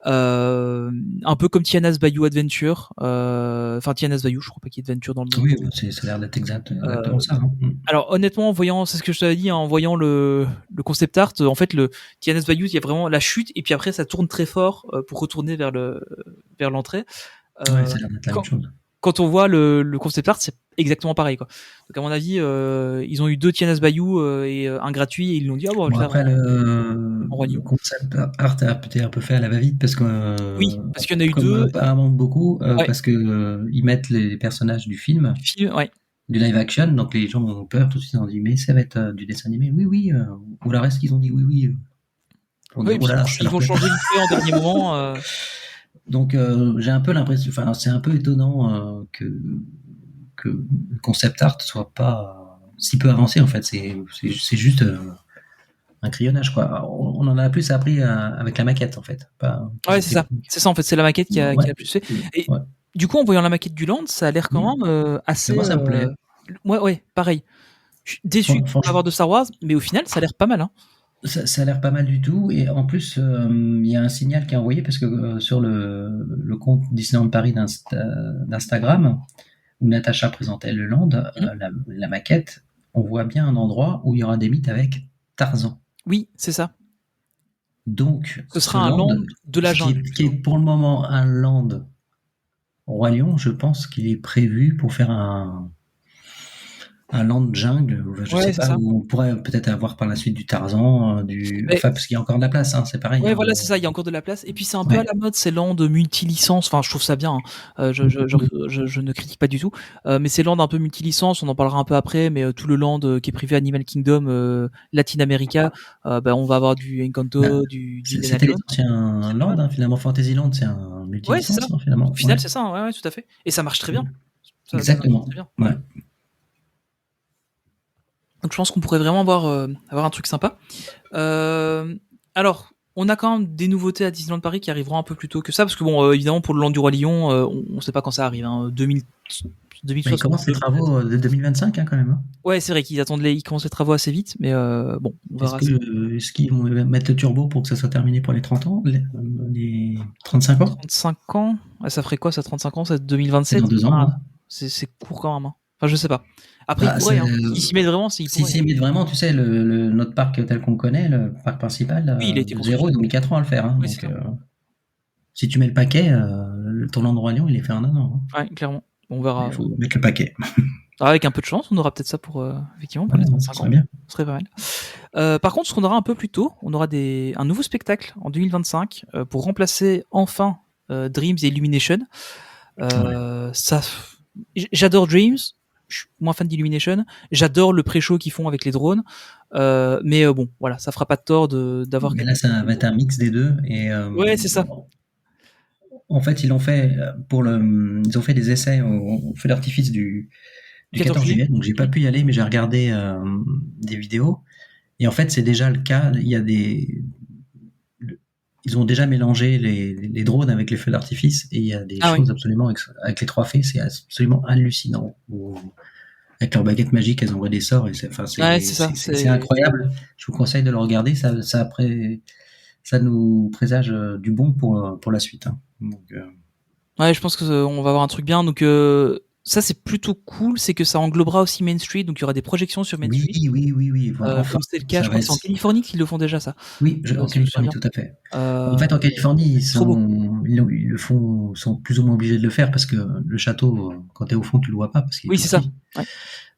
Un peu comme Tiana's Bayou Adventure, enfin Tiana's Bayou, je crois pas qu'il y ait Adventure dans le nom. Oui, ça a l'air d'être exactement ça. Hein. Alors honnêtement, c'est ce que je t'avais dit, en voyant le concept art, en fait le Tiana's Bayou, il y a vraiment la chute et puis après ça tourne très fort pour retourner vers l'entrée. Ça a l'air d'être la même chose. Quand on voit le concept art, c'est exactement pareil, quoi. Donc à mon avis, ils ont eu 2 Tiana's Bayou et un gratuit et ils l'ont dit on va le faire. Après le concept art a peut-être un peu fait à la va-vite parce que oui, parce qu'il y en a eu 2. Apparemment beaucoup parce que ils mettent les personnages du film. Du live action, donc les gens ont peur tout de suite, ils ont dit mais ça va être du dessin animé, oui, ou la reste qu'ils ont dit oui. Ils vont changer vite fait en dernier moment. Donc j'ai un peu l'impression, enfin c'est un peu étonnant que le concept art soit pas si peu avancé en fait, c'est juste un crayonnage quoi. On en a plus appris avec la maquette en fait. C'est ça en fait, c'est la maquette qui a plus fait. Et du coup en voyant la maquette du land, ça a l'air quand même assez. Moi ça me plaît. Ouais, pareil. Je suis déçu de ne pas avoir de Star Wars, mais au final ça a l'air pas mal. Hein. Ça a l'air pas mal du tout, et en plus il y a un signal qui est envoyé parce que sur le compte Disneyland Paris d'Instagram où Natacha présentait le land, la maquette, on voit bien un endroit où il y aura des mythes avec Tarzan. Oui, c'est ça. Donc ce sera un land de la jungle. Qui est pour le moment un land Roi Lion, je pense qu'il est prévu pour faire un land jungle, je sais pas, où on pourrait peut-être avoir par la suite du Tarzan, parce qu'il y a encore de la place, hein, c'est pareil. Ouais, voilà, c'est ça, il y a encore de la place. Et puis c'est un peu à la mode ces lands multi-licences. Enfin, je trouve ça bien. Hein. Je ne critique pas du tout. Mais ces lands un peu multi-licences, on en parlera un peu après. Mais tout le land qui est prévu Animal Kingdom, Latin America, on va avoir du Encanto, du C'était l'ancien land, hein, finalement. Fantasyland, c'est un multi-licence, hein, finalement. Au final, c'est ça, ouais, tout à fait. Et ça marche très bien. Exactement. Ça marche très bien. Ouais. Donc je pense qu'on pourrait vraiment avoir un truc sympa. Alors, on a quand même des nouveautés à Disneyland Paris qui arriveront un peu plus tôt que ça, parce que évidemment pour le land du Roi Lion, on ne sait pas quand ça arrive. Hein, 2060. Ils commencent les travaux de 2025 hein, quand même. Hein. Ouais, c'est vrai qu'ils commencent les travaux assez vite, mais bon, on verra. Est-ce qu'ils vont mettre le turbo pour que ça soit terminé pour les 30 ans, les 35 ans 35 ans, ça ferait quoi ça, 35 ans, c'est 2027 C'est dans 2 ans. Hein. C'est court quand même. Hein. Enfin, je sais pas. Après, ils pourraient, s'ils s'y mettent vraiment, s'ils s'y mettent vraiment, tu sais, notre parc tel qu'on connaît, le parc principal, oui, il a été construit. Ils ont mis 4 ans à le faire. Hein, oui, donc, si tu mets le paquet, ton endroit à Lyon, il est fait en 1 an. Hein. Ouais, clairement. On verra. Il faut mettre le paquet. Avec un peu de chance, on aura peut-être ça pour effectivement pour les 35 ans. Bien. Ce serait pas mal. Par contre, ce qu'on aura un peu plus tôt, on aura un nouveau spectacle en 2025 pour remplacer enfin Dreams et Illumination. Ça, j'adore Dreams. je suis moins fan d'Illumination. J'adore le pré-show qu'ils font avec les drones, mais bon, voilà, ça fera pas de tort d'avoir. Mais là, ça va être un mix des deux. Et Ouais, c'est ça. en fait, ils ont fait des essais au feu d'artifice du 14 juillet. Donc, j'ai pas pu y aller, mais j'ai regardé des vidéos. Et en fait, c'est déjà le cas. Ils ont déjà mélangé les drones avec les feux d'artifice, et il y a des choses absolument avec les 3 fées, c'est absolument hallucinant. Avec leur baguette magique, elles envoient des sorts, et c'est incroyable. Je vous conseille de le regarder. Ça nous présage du bon pour la suite. Hein. Donc, ouais, je pense que on va avoir un truc bien. Donc ça, c'est plutôt cool. C'est que ça englobera aussi Main Street, donc il y aura des projections sur Main Street. Oui. Voilà, comme c'est le cas, je crois que c'est en Californie qu'ils le font déjà, ça. Oui, en Californie, tout à fait. En fait, en Californie, ils sont plus ou moins obligés de le faire, parce que le château, quand tu es au fond, tu le vois pas. Parce qu'il oui, c'est ça. Ouais.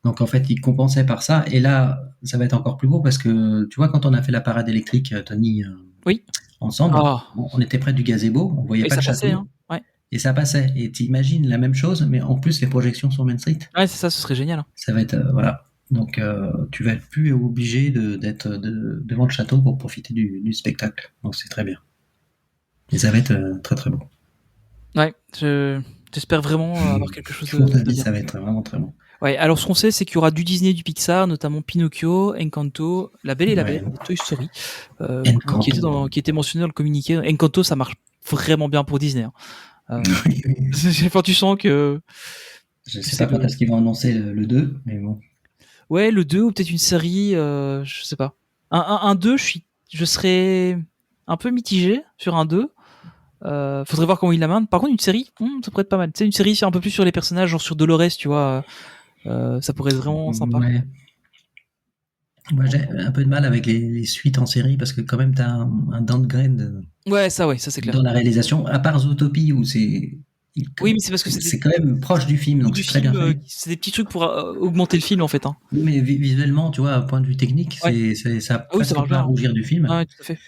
Donc en fait, ils compensaient par ça. Et là, ça va être encore plus beau, parce que tu vois, quand on a fait la parade électrique, Tony, ensemble, on était près du gazebo, on voyait pas le château. Passait, hein. Ouais. Et ça passait. Et t'imagines la même chose, mais en plus les projections sur Main Street. Ouais, c'est ça, ce serait génial. Ça va être voilà. Donc tu vas être plus obligé d'être devant le château pour profiter du spectacle. Donc c'est très bien. Et ça va être très très beau. Ouais, j'espère vraiment avoir quelque chose de bien. Ça va être vraiment très bon. Ouais, alors ce qu'on sait, c'est qu'il y aura du Disney, du Pixar, notamment Pinocchio, Encanto, La Belle et la Bête, Toy Story, qui était mentionné dans le communiqué. Encanto, ça marche vraiment bien pour Disney. Hein. Oui. Enfin, tu sens que... Je sais pas quand est-ce qu'ils vont annoncer le 2, mais bon. Ouais, le 2, ou peut-être une série, je sais pas. Un 2, je serais un peu mitigé sur un 2. Faudrait voir comment il l'amène. Par contre, une série, ça pourrait être pas mal. Tu sais, une série un peu plus sur les personnages, genre sur Dolores, tu vois. Ça pourrait être vraiment sympa. Ouais. Moi, j'ai un peu de mal avec les suites en série, parce que quand même, t'as un downgrade. Ouais, ça c'est clair. Dans la réalisation, à part Zootopie, où c'est. Oui, mais c'est parce que c'est quand même proche du film, donc c'est très bien fait. C'est des petits trucs pour augmenter le film, en fait. Hein. Oui, mais visuellement, tu vois, à point de vue technique, ça va pas rougir du film. Ouais, tout à fait.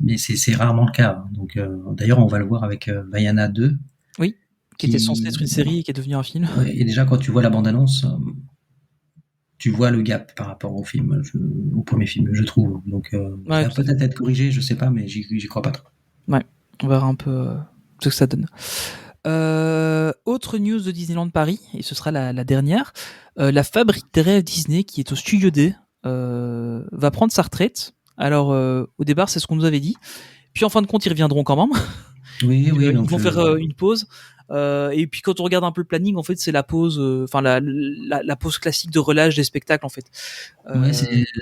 Mais c'est rarement le cas. Donc, d'ailleurs, on va le voir avec Vaiana 2. Oui, qui était censé être une série et qui est devenu un film. Ouais, et déjà, quand tu vois la bande-annonce, tu vois le gap par rapport au film, au premier film, je trouve. Donc, ça va peut-être être corrigé, je sais pas, mais j'y crois pas trop. Ouais, on verra un peu ce que ça donne. Autre news de Disneyland Paris, et ce sera la dernière. La fabrique des rêves Disney, qui est au Studio D, va prendre sa retraite. Alors, au départ, c'est ce qu'on nous avait dit. Puis, en fin de compte, ils reviendront quand même. Oui. Ils vont faire une pause. Et puis, quand on regarde un peu le planning, en fait, c'est la pause, la pause classique de relâche des spectacles, en fait. Ouais,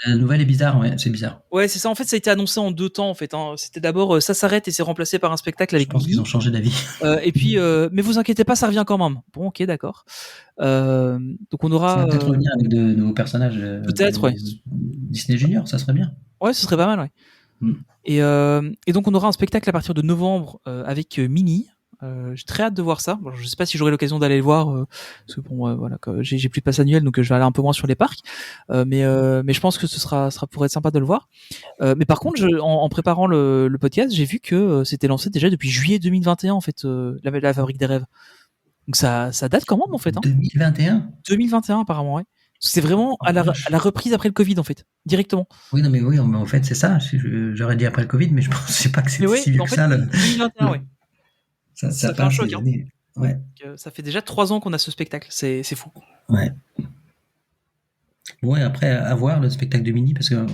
la nouvelle est bizarre, ouais, c'est bizarre. Ouais, c'est ça. En fait, ça a été annoncé en 2 temps, en fait. Hein. C'était d'abord, ça s'arrête et c'est remplacé par un spectacle avec. Je pense qu'ils ont changé d'avis. Et puis, mais vous inquiétez pas, ça revient quand même. Bon, ok, d'accord. Donc on aura. Ça va peut-être revenir avec de nouveaux personnages. Peut-être, ouais. Disney Junior, ça serait bien. Ouais, ce serait pas mal, ouais. Et donc on aura un spectacle à partir de novembre avec Minnie. J'ai très hâte de voir ça. Bon, je sais pas si j'aurai l'occasion d'aller le voir parce que bon, voilà, j'ai plus de passe annuel, donc je vais aller un peu moins sur les parcs. Mais je pense que ce sera pourrait être sympa de le voir. Mais par contre, en préparant le podcast, j'ai vu que c'était lancé déjà depuis juillet 2021 en fait, la Fabrique des Rêves. Donc ça date quand même en fait. Hein. 2021 apparemment, ouais. C'est vraiment à la reprise après le Covid en fait, directement. Oui, non mais oui, en fait c'est ça. J'aurais dit après le Covid, mais je pensais pas que c'était si vieux que ça. 2021, ouais. Ça fait un choc. Hein. Ouais. Donc, ça fait déjà 3 ans qu'on a ce spectacle, c'est fou. Ouais. Ouais, après à voir le spectacle de Minnie, parce que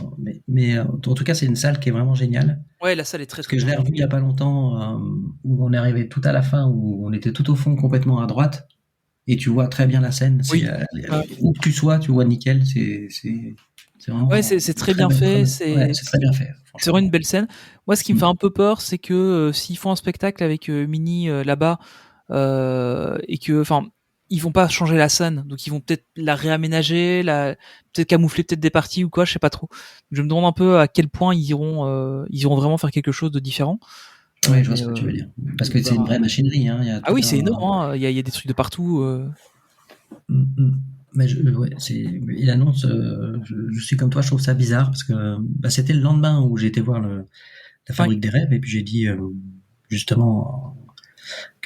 mais en tout cas c'est une salle qui est vraiment géniale. Ouais, la salle est très. Parce que je l'ai revu il y a pas longtemps, où on est arrivé tout à la fin, où on était tout au fond, complètement à droite, et tu vois très bien la scène. Oui. Où que tu sois, tu vois nickel. C'est vraiment. Ouais, c'est très bien fait. C'est très bien fait. C'est vraiment une belle scène. Moi, ce qui me fait un peu peur, c'est que s'ils font un spectacle avec Minnie là-bas, et que, enfin, ils vont pas changer la scène, donc ils vont peut-être la réaménager, peut-être camoufler peut-être des parties ou quoi, je sais pas trop. Je me demande un peu à quel point ils iront vraiment faire quelque chose de différent. Oui, je vois ce que tu veux dire. Parce que c'est une vraie machinerie. Hein. Ah oui, c'est énorme. Hein. Il y a des trucs de partout. Mais il annonce. Je suis comme toi, je trouve ça bizarre, parce que c'était le lendemain où j'ai été voir la Fabrique des Rêves, et puis j'ai dit justement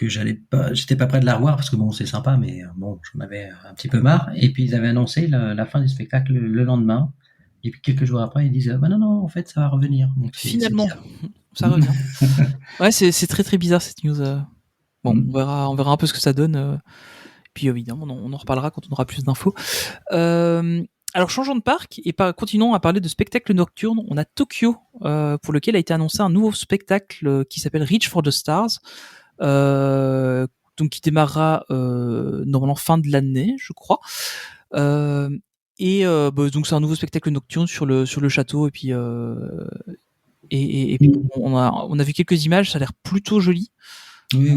que j'étais pas prêt de la revoir parce que bon, c'est sympa, mais bon, j'en avais un petit peu marre. Et puis ils avaient annoncé la fin du spectacle le lendemain. Et puis quelques jours après, ils disent bah non, en fait, ça va revenir. Donc Finalement, c'est ça revient. Ouais, c'est très très bizarre cette news. Bon, on verra un peu ce que ça donne. Puis évidemment, on en reparlera quand on aura plus d'infos. Alors changeons de parc et continuons à parler de spectacles nocturnes. On a Tokyo pour lequel a été annoncé un nouveau spectacle qui s'appelle Reach for the Stars. Donc qui démarrera normalement fin de l'année, je crois. Donc c'est un nouveau spectacle nocturne sur le château et puis puis on a vu quelques images, ça a l'air plutôt joli. Oui.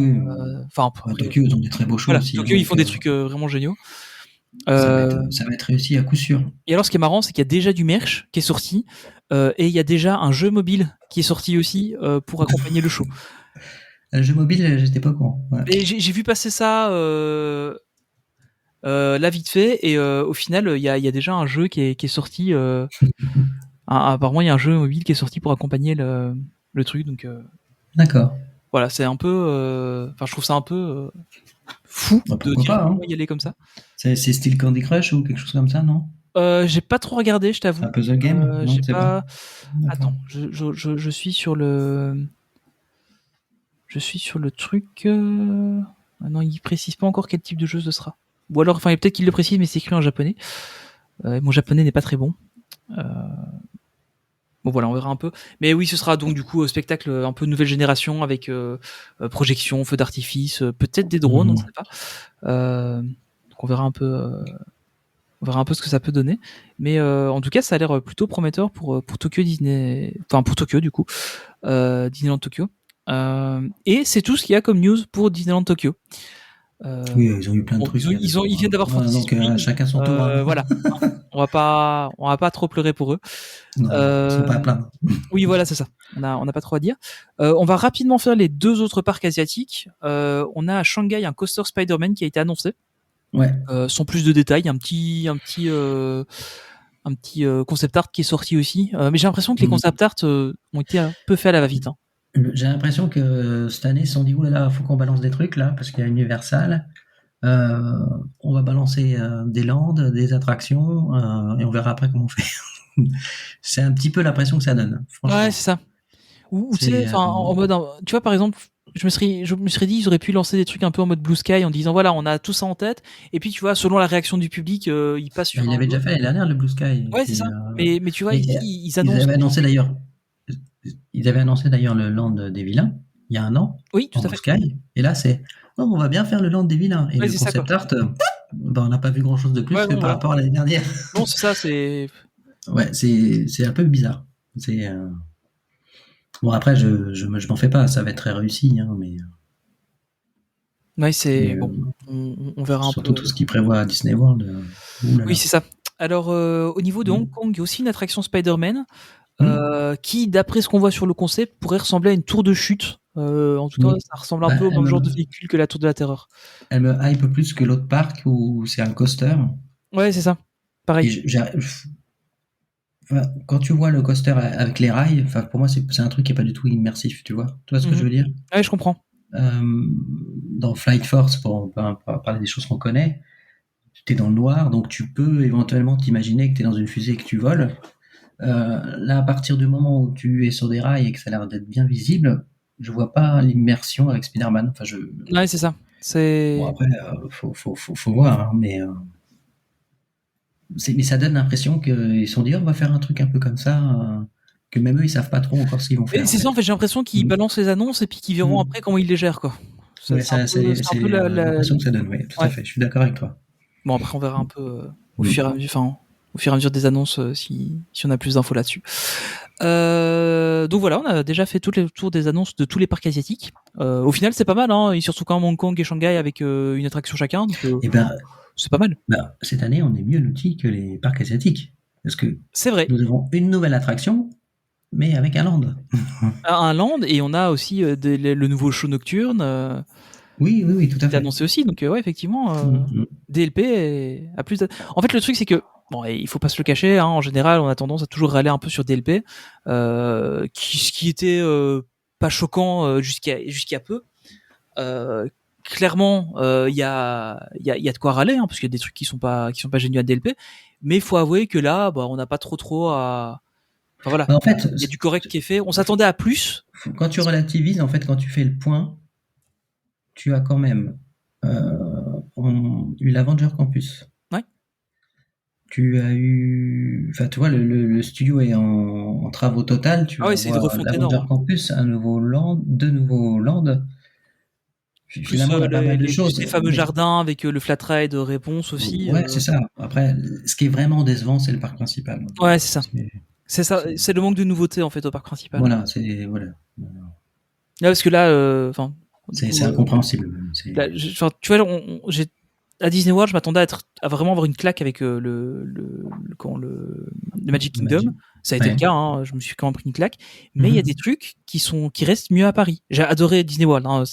Enfin, Tokyo, ils ont des très beaux shows aussi. Tokyo, ils font des trucs vraiment géniaux. Ça va être réussi à coup sûr. Et alors, ce qui est marrant, c'est qu'il y a déjà du merch qui est sorti et il y a déjà un jeu mobile qui est sorti aussi pour accompagner le show. Un jeu mobile, j'étais pas au courant. Ouais. Et j'ai vu passer ça là vite fait et au final, il y a déjà un jeu qui est sorti. Apparemment, il y a un jeu mobile qui est sorti pour accompagner le truc. Donc, d'accord. Voilà, c'est un peu. Enfin, je trouve ça un peu fou de directement y aller comme ça. C'est style Candy Crush ou quelque chose comme ça, non? J'ai pas trop regardé, je t'avoue. Un puzzle game? Non, j'ai pas. Attends, je suis sur le. Je suis sur le truc. Ah non, il précise pas encore quel type de jeu ce sera. Ou alors, enfin, peut-être qu'il le précise, mais c'est écrit en japonais. Mon japonais n'est pas très bon. Bon voilà, on verra un peu. Mais oui, ce sera donc du coup spectacle un peu nouvelle génération avec projection, feux d'artifice, peut-être des drones, on ne sait pas. Donc on verra un peu. On verra un peu ce que ça peut donner. Mais en tout cas, ça a l'air plutôt prometteur pour Tokyo Disney. Enfin, pour Tokyo, du coup. Disneyland Tokyo. Et c'est tout ce qu'il y a comme news pour Disneyland Tokyo. Oui, ils ont eu plein de trucs. Ils viennent d'avoir Fantasy donc chacun son tour. Hein. Voilà. On va pas trop pleurer pour eux. Non, ils sont pas à plaindre. Oui, voilà, c'est ça. On n'a pas trop à dire. On va rapidement faire les deux autres parcs asiatiques. On a à Shanghai un coaster Spider-Man qui a été annoncé. Ouais. Sans plus de détails, un petit concept art qui est sorti aussi. Mais j'ai l'impression que les concept art ont été un peu faits à la va-vite. Hein. J'ai l'impression que cette année, ils se sont dit oulala, faut qu'on balance des trucs là, parce qu'il y a Universal. On va balancer des landes, des attractions, et on verra après comment on fait. C'est un petit peu l'impression que ça donne. Franchement. Ouais, c'est ça. Ou tu sais, en mode, tu vois, par exemple, je me serais dit, ils auraient pu lancer des trucs un peu en mode Blue Sky en disant voilà, on a tout ça en tête, et puis tu vois, selon la réaction du public, ils passent sur. Il avait déjà fait l'année dernière le Blue Sky. Ouais, c'est ça. Mais tu vois, ici, ils annoncent. Ils avaient annoncé d'ailleurs le Land des Vilains il y a un an. Oui, tout à fait. Blue Sky. Et là, c'est on va bien faire le Land des Vilains. Et ouais, le concept art, on n'a pas vu grand chose de plus par rapport à l'année dernière. Non, c'est ça, c'est. Ouais, c'est un peu bizarre. C'est. Bon, après, je m'en fais pas, ça va être très réussi, hein, mais. Ouais, c'est bon. On verra un peu. Surtout tout ce qui prévoit Disney World. Oui, c'est ça. Alors, au niveau de Hong Kong, il y a aussi une attraction Spider-Man qui, d'après ce qu'on voit sur le concept, pourrait ressembler à une tour de chute. En tout cas, ça ressemble un peu au même genre de véhicule que la Tour de la Terreur. Elle me hype plus que l'autre parc où c'est un coaster. Ouais, c'est ça. Pareil. Quand tu vois le coaster avec les rails, pour moi, c'est un truc qui est pas du tout immersif, tu vois. Tu vois ce que je veux dire? Ouais, je comprends. Dans Flight Force, pour parler des choses qu'on connaît, tu es dans le noir, donc tu peux éventuellement t'imaginer que tu es dans une fusée et que tu voles. Là, à partir du moment où tu es sur des rails et que ça a l'air d'être bien visible, je vois pas l'immersion avec Spider-Man. Ouais, c'est ça. Bon, après, faut voir, hein, mais ça donne l'impression qu'ils se sont dit on va faire un truc un peu comme ça, que même eux ils savent pas trop encore ce qu'ils vont faire. C'est ça, en fait, j'ai l'impression qu'ils balancent les annonces et puis qu'ils verront après comment ils les gèrent, quoi. C'est un peu l'impression que ça donne, oui, tout à fait, je suis d'accord avec toi. Bon, après, on verra un peu au fur et à mesure des annonces si on a plus d'infos là-dessus. Donc voilà, on a déjà fait tout le tour des annonces de tous les parcs asiatiques. Au final, c'est pas mal, hein, et surtout quand Hong Kong et Shanghai avec une attraction chacun. Donc, c'est pas mal. Cette année, on est mieux lotis que les parcs asiatiques. Parce que c'est vrai. Nous avons une nouvelle attraction, mais avec un land. Un land, et on a aussi le nouveau show nocturne. Oui, tout à fait. annoncé aussi, donc ouais, effectivement, DLP a plus. En fait, le truc, c'est que bon, il faut pas se le cacher. Hein, en général, on a tendance à toujours râler un peu sur DLP, ce qui était pas choquant jusqu'à peu. Clairement, il y a de quoi râler, hein, parce qu'il y a des trucs qui sont pas géniaux à DLP, mais il faut avouer que là, on n'a pas trop à. Enfin voilà, en fait, il y a du correct qui est fait. On s'attendait à plus. Quand tu relativises, en fait, quand tu fais le point, tu as quand même eu l'Avenger Campus. Ouais. Tu as eu, enfin, tu vois, le studio est en travaux total. Tu vas c'est une avoir refonte l'Avenger énorme. Campus, deux nouveaux lands. Plus Finalement, on a pas mal de plus choses. les fameux jardins avec le flat ride réponse aussi. Ouais, c'est ça. Après, ce qui est vraiment décevant, c'est le parc principal. Ouais, c'est ça. C'est ça. C'est le manque de nouveautés en fait au parc principal. Voilà, Là, parce que là, c'est incompréhensible. Là, tu vois, à Disney World, je m'attendais à vraiment avoir une claque avec le Magic Kingdom. Ça a été le cas, hein, je me suis quand même pris une claque. Mais il y a des trucs qui restent mieux à Paris. J'ai adoré Disney World, hein,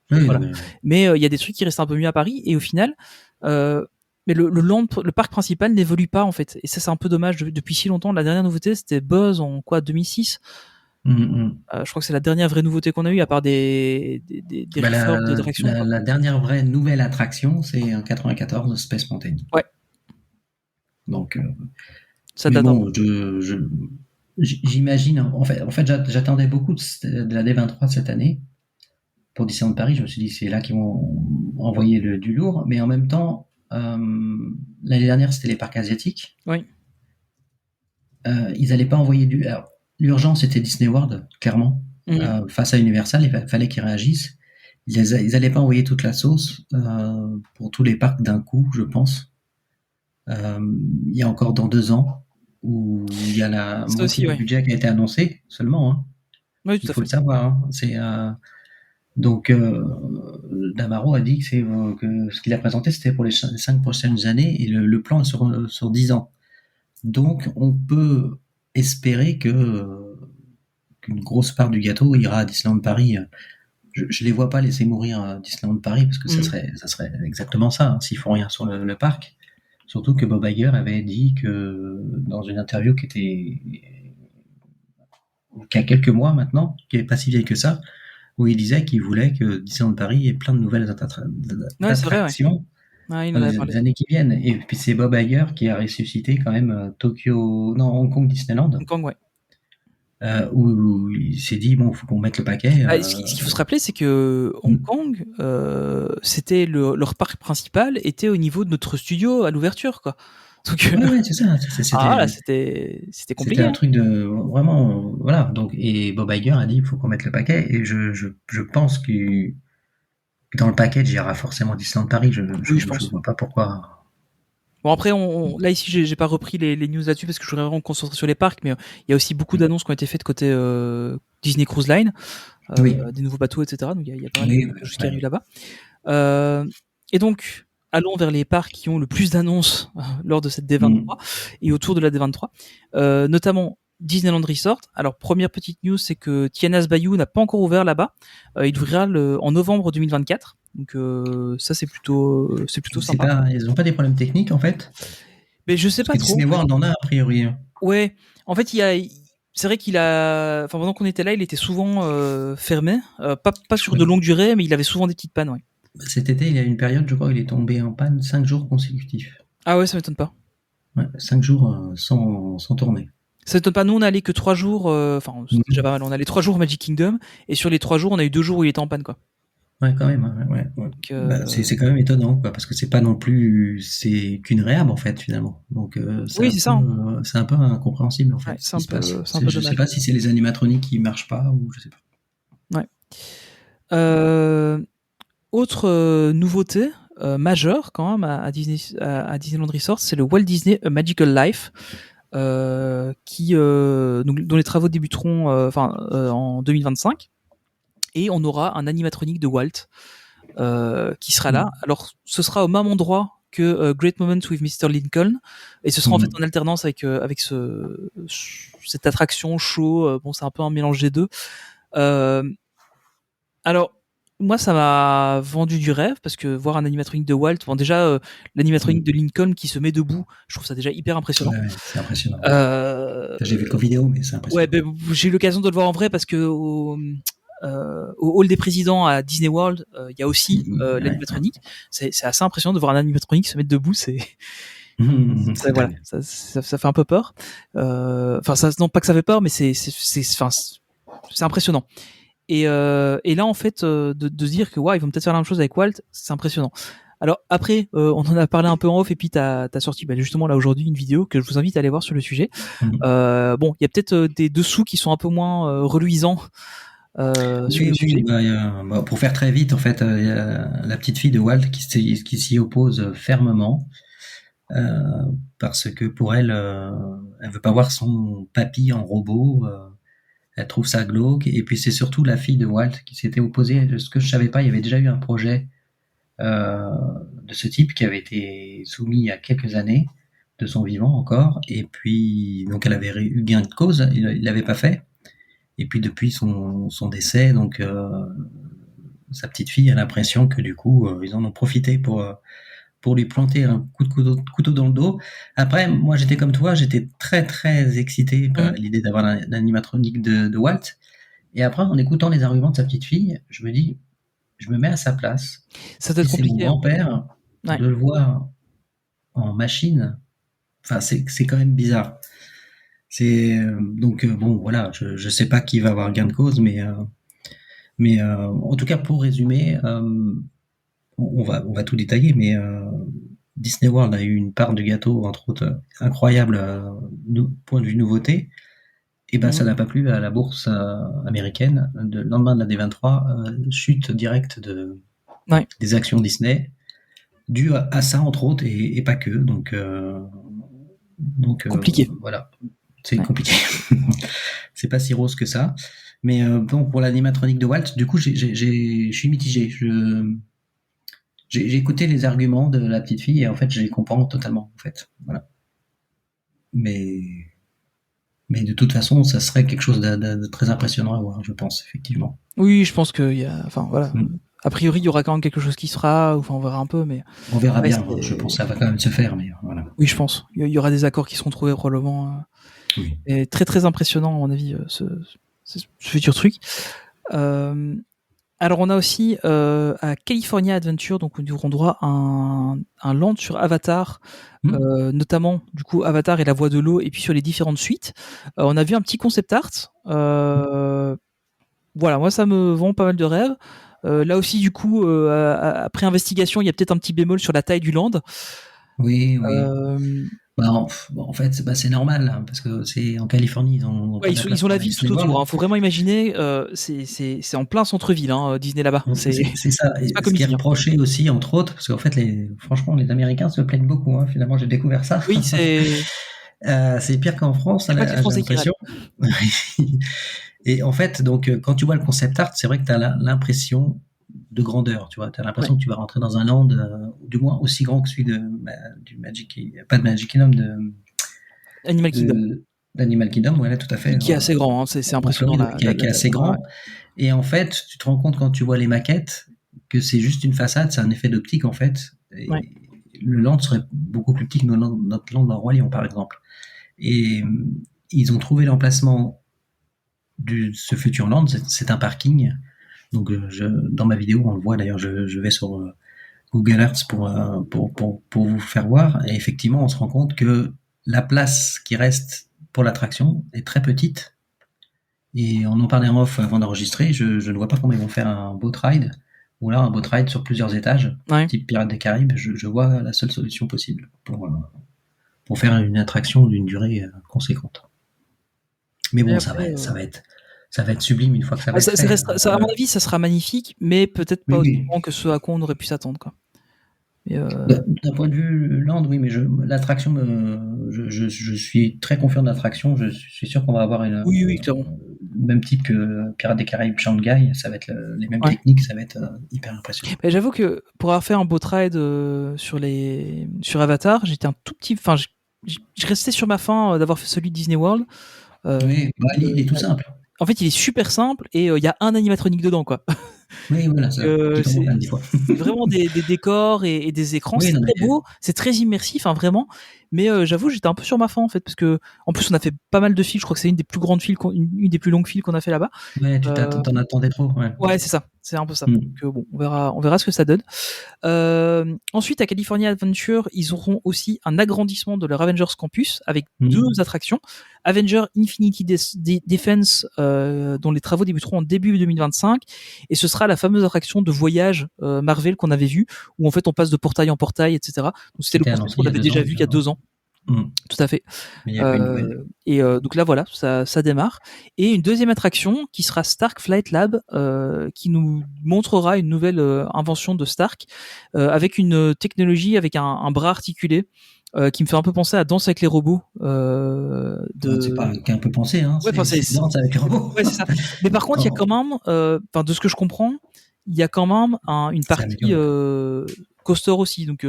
voilà. Mais il y a des trucs qui restent un peu mieux à Paris. Et au final, mais le parc principal n'évolue pas en fait. Et ça, c'est un peu dommage. Depuis si longtemps, la dernière nouveauté, c'était Buzz en 2006. Je crois que c'est la dernière vraie nouveauté qu'on a eue, à part des reforms d'attractions. La dernière vraie nouvelle attraction, c'est en 94 Space Mountain. Ouais. Donc, ça date bon, j'imagine. En fait, j'attendais beaucoup de la D23 cette année pour Disneyland Paris. Je me suis dit, c'est là qu'ils vont envoyer du lourd. Mais en même temps, l'année dernière, c'était les parcs asiatiques. Oui. Ils n'allaient pas envoyer du. Alors, l'urgence était Disney World, clairement. Face à Universal, il fallait qu'ils réagissent. Ils n'allaient pas envoyer toute la sauce pour tous les parcs d'un coup, je pense. Il y a encore dans 2 ans où il y a la moitié du budget qui a été annoncé seulement. Hein. Oui, il faut le savoir. Hein. Donc, Damaro a dit que ce qu'il a présenté, c'était pour les 5 prochaines années et le plan est sur 10 ans. Donc, on peut espérer qu'une grosse part du gâteau ira à Disneyland Paris. Je les vois pas laisser mourir à Disneyland Paris parce que ça serait exactement ça, hein, s'ils font rien sur le parc. Surtout que Bob Iger avait dit que dans une interview qui a quelques mois maintenant, qui est pas si vieille que ça, où il disait qu'il voulait que Disneyland Paris ait plein de nouvelles attractions dans les années qui viennent. Et puis c'est Bob Iger qui a ressuscité quand même Hong Kong Disneyland. Hong Kong, ouais. Où il s'est dit bon, faut qu'on mette le paquet. Ce qu'il faut se rappeler, c'est que Hong Kong, c'était leur parc principal était au niveau de notre studio à l'ouverture, quoi. Donc, ouais, c'est ça. C'était compliqué. C'était un truc de vraiment, voilà. Donc, et Bob Iger a dit il faut qu'on mette le paquet. Et je pense que dans le package, il y aura forcément Disneyland Paris. Je vois pas pourquoi. Bon, après, là ici, j'ai pas repris les news là-dessus parce que je voudrais vraiment me concentrer sur les parcs, mais il y a aussi beaucoup d'annonces qui ont été faites côté Disney Cruise Line, des nouveaux bateaux, etc. Donc il y a pas mal de choses qui arrivent là-bas. Et donc, allons vers les parcs qui ont le plus d'annonces lors de cette D23 et autour de la D23, notamment Disneyland Resort. Alors, première petite news, c'est que Tiana's Bayou n'a pas encore ouvert là-bas. Il ouvrira en novembre 2024. Donc ça, c'est plutôt sympa. Ils n'ont pas des problèmes techniques en fait. Mais je sais pas trop. Disney World en a a priori. Ouais, en fait, c'est vrai enfin, pendant qu'on était là, il était souvent fermé, pas sur de longue durée, mais il avait souvent des petites pannes. Ouais. Cet été, il y a une période, je crois, il est tombé en panne 5 jours consécutifs. Ah ouais, ça m'étonne pas. Ouais, 5 jours sans tourner. Ça m'étonne pas. Nous, on allait que 3 jours. Enfin, c'était déjà pas mal. On allait 3 jours au Magic Kingdom, et sur les 3 jours, on a eu 2 jours où il était en panne, quoi. Ouais, quand même. Ouais. Donc, c'est quand même étonnant, quoi, parce que c'est pas non plus, c'est qu'une réhab en fait finalement. Donc oui, c'est ça. C'est un peu incompréhensible en fait. Ouais, c'est un peu je dommage. sais pas si c'est les animatroniques qui marchent pas ou je sais pas. Ouais. Autre nouveauté majeure quand même à Disneyland Resort, c'est le Walt Disney A Magical Life, dont les travaux débuteront en 2025. Et on aura un animatronique de Walt qui sera là. Alors, ce sera au même endroit que Great Moments with Mr. Lincoln, et ce sera en fait en alternance avec cette attraction show. Bon, c'est un peu un mélange des deux. Alors, moi, ça m'a vendu du rêve parce que voir un animatronique de Walt, bon, déjà l'animatronique de Lincoln qui se met debout, je trouve ça déjà hyper impressionnant. Ouais, c'est impressionnant. J'ai vu qu'en vidéo, mais c'est impressionnant. Ouais, j'ai eu l'occasion de le voir en vrai parce que au hall des présidents à Disney World, il y a aussi l'animatronique. C'est assez impressionnant de voir un animatronique se mettre debout. C'est voilà, ça fait un peu peur. Enfin, non pas que ça fait peur, mais c'est impressionnant. Et là, en fait, de se dire que ils vont peut-être faire la même chose avec Walt, c'est impressionnant. Alors après, on en a parlé un peu en off, et puis t'as sorti justement là aujourd'hui une vidéo que je vous invite à aller voir sur le sujet. Bon, il y a peut-être des dessous qui sont un peu moins reluisants. Sur le sujet. Pour faire très vite, en fait, il y a la petite fille de Walt qui s'y oppose fermement. Parce que pour elle, elle veut pas voir son papy en robot. Elle trouve ça glauque. Et puis c'est surtout la fille de Walt qui s'était opposée. Ce que je savais pas, il y avait déjà eu un projet de ce type qui avait été soumis il y a quelques années de son vivant encore. Et puis donc elle avait eu gain de cause. Il l'avait pas fait. Et puis depuis son décès, donc sa petite fille a l'impression que du coup ils en ont profité pour lui planter un coup de couteau dans le dos. Après, moi, j'étais comme toi, j'étais très, très excité par l'idée d'avoir l'animatronique de Walt. Et après, en écoutant les arguments de sa petite fille, je me dis, je me mets à sa place. Ça doit être compliqué. C'est mon grand-père, de le voir en machine. Enfin, c'est quand même bizarre. Donc, bon, voilà, je sais pas qui va avoir gain de cause, mais en tout cas, pour résumer, on va tout détailler, mais Disney World a eu une part du gâteau, entre autres, incroyable point de vue nouveauté. Et ça n'a pas plu à la bourse américaine. Le lendemain de la D23, chute directe des actions Disney, due à ça, entre autres, et pas que. Donc compliqué. Voilà, c'est compliqué. C'est pas si rose que ça. Mais bon, pour l'animatronique de Walt, du coup, je suis mitigé. J'ai écouté les arguments de la petite fille et en fait, je les comprends totalement. En fait, voilà. Mais de toute façon, ça serait quelque chose de très impressionnant à voir, je pense, effectivement. Oui, je pense qu'il y a, enfin voilà. A priori, il y aura quand même quelque chose qui sera, enfin on verra un peu, mais on verra bien. Je pense que ça va quand même se faire, mais voilà. Oui, je pense. Il y aura des accords qui seront trouvés probablement. Oui. Et très très impressionnant à mon avis ce futur truc. Alors on a aussi à California Adventure, donc nous aurons droit à un land sur Avatar, notamment du coup Avatar et la Voie de l'eau, et puis sur les différentes suites. On a vu un petit concept art. Voilà, moi ça me vend pas mal de rêves. Là aussi du coup, après investigation, il y a peut-être un petit bémol sur la taille du land. Oui. En fait, c'est normal, hein, parce que c'est en Californie. Ils ont la ville tout autour. Faut vraiment imaginer, c'est en plein centre-ville, hein, Disney là-bas. C'est ça. C'est pas ce qui est reproché aussi, entre autres, parce qu'en fait, franchement, les Américains se plaignent beaucoup. Hein, finalement, j'ai découvert ça. Oui, c'est pire qu'en France, j'ai l'impression. Et en fait, donc, quand tu vois le concept art, c'est vrai que tu as l'impression de grandeur, tu vois. Tu as l'impression que tu vas rentrer dans un land, du moins aussi grand que celui du Magic, pas de Magic Kingdom, Animal Kingdom. D'Animal Kingdom, voilà, tout à fait. Qui est assez grand, hein, c'est impressionnant. Qui est assez grand. Et en fait, tu te rends compte quand tu vois les maquettes que c'est juste une façade, c'est un effet d'optique en fait. Et le land serait beaucoup plus petit que notre land dans Roi Lion, par exemple. Et ils ont trouvé l'emplacement de ce futur land, c'est un parking. Donc, dans ma vidéo, on le voit d'ailleurs, je vais sur Google Earth pour vous faire voir. Et effectivement, on se rend compte que la place qui reste pour l'attraction est très petite. Et on en parlait en off avant d'enregistrer. Je ne vois pas comment ils vont faire un boat ride, ou alors un boat ride sur plusieurs étages, type Pirates des Caraïbes. Je vois la seule solution possible pour faire une attraction d'une durée conséquente. Mais bon, ça va être sublime une fois que ça va être fait. À mon avis, ça sera magnifique, mais peut-être pas aussi grand que ce à quoi on aurait pu s'attendre, quoi. D'un point de vue land, oui, mais l'attraction, je suis très confiant de l'attraction. Je suis sûr qu'on va avoir le même type que Pirates des Caraïbes Shanghai. Ça va être les mêmes techniques, ça va être hyper impressionnant. Mais j'avoue que pour avoir fait un boat ride sur Avatar, j'étais un tout petit. Enfin, je restais sur ma faim d'avoir fait celui de Disney World. Oui, il est tout simple. En fait, il est super simple et il y a un animatronique dedans, quoi. Oui, voilà, c'est petit panne des fois. C'est vraiment des décors et des écrans. Oui, C'est non, très mais beau, c'est très immersif, hein, vraiment. Mais j'avoue, j'étais un peu sur ma faim en fait, parce que en plus on a fait pas mal de files. Je crois que c'est une des plus grandes files, une des plus longues files qu'on a fait là-bas. ouais, t'en attendais trop, ouais. Ouais, c'est ça, c'est un peu ça. Mm. Donc bon, on verra ce que ça donne. Ensuite, à California Adventure, ils auront aussi un agrandissement de leur Avengers Campus avec deux attractions. Avenger Infinity Defense, dont les travaux débuteront en début 2025, et ce sera la fameuse attraction de voyage Marvel qu'on avait vue, où en fait on passe de portail en portail, etc. Donc c'était le concept qu'on avait déjà vu il y a 2 ans. Tout à fait. Mais il n'y a pas une nouvelle. Et donc là voilà, ça démarre. Et une deuxième attraction qui sera Stark Flight Lab, qui nous montrera une nouvelle invention de Stark, avec une technologie avec un bras articulé, qui me fait un peu penser à Danse avec les robots. C'est pas qu'un peu pensé, hein. Ouais, c'est Danse avec les robots. Ouais, c'est ça. Mais par contre, il y a quand même, de ce que je comprends, il y a quand même une partie coaster aussi. Donc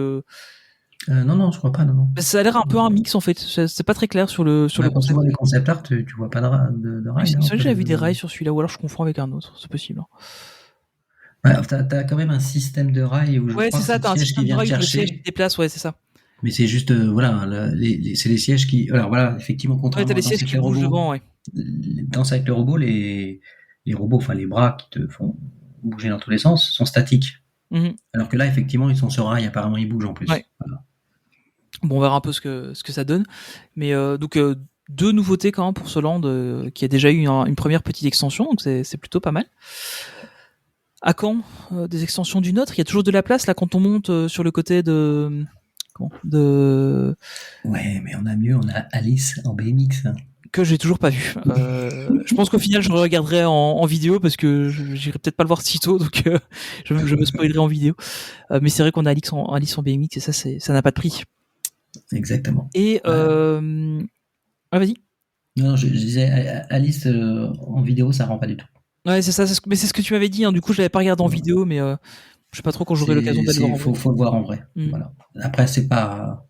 non, je crois pas, non. ça a l'air un peu un mix en fait. C'est pas très clair sur le Quand tu vois les concept art, tu vois pas de rails. C'est vrai que j'avais vu des rails sur celui-là, ou alors je confonds avec un autre, c'est possible. Ouais, t'as quand même un système de rails où je crois c'est ça, t'as un siège qui vient te chercher. Le siège qui déplace, ouais, c'est ça. Mais c'est juste, c'est les sièges qui. Alors voilà, effectivement, contrairement t'as les sièges qui bougent devant, ouais. Danse avec le robot, les robots, enfin les bras qui te font bouger dans tous les sens, sont statiques. Alors que là, effectivement, ils sont sur rail, apparemment, ils bougent en plus. Ouais. Voilà. Bon, on verra un peu ce que ça donne. Mais donc, 2 nouveautés quand même pour ce land, qui a déjà eu une première petite extension, donc c'est plutôt pas mal. À quand des extensions d'une autre? Il y a toujours de la place là quand on monte sur le côté de. Ouais, mais on a mieux, on a Alice en BMX. Hein. Que j'ai toujours pas vu. Je pense qu'au final, je le regarderai en vidéo parce que j'irai peut-être pas le voir si tôt, donc je me spoilerai en vidéo. Mais c'est vrai qu'on a Alice en BMX et ça n'a pas de prix. Exactement. Et vas-y. Non, je disais Alice en vidéo, ça rend pas du tout. Ouais, c'est ça. Mais c'est ce que tu m'avais dit. Hein. Du coup, je l'avais pas regardé en vidéo, mais je sais pas trop quand j'aurai l'occasion d'aller voir en vrai. Faut le voir en vrai. Voilà. Après, c'est pas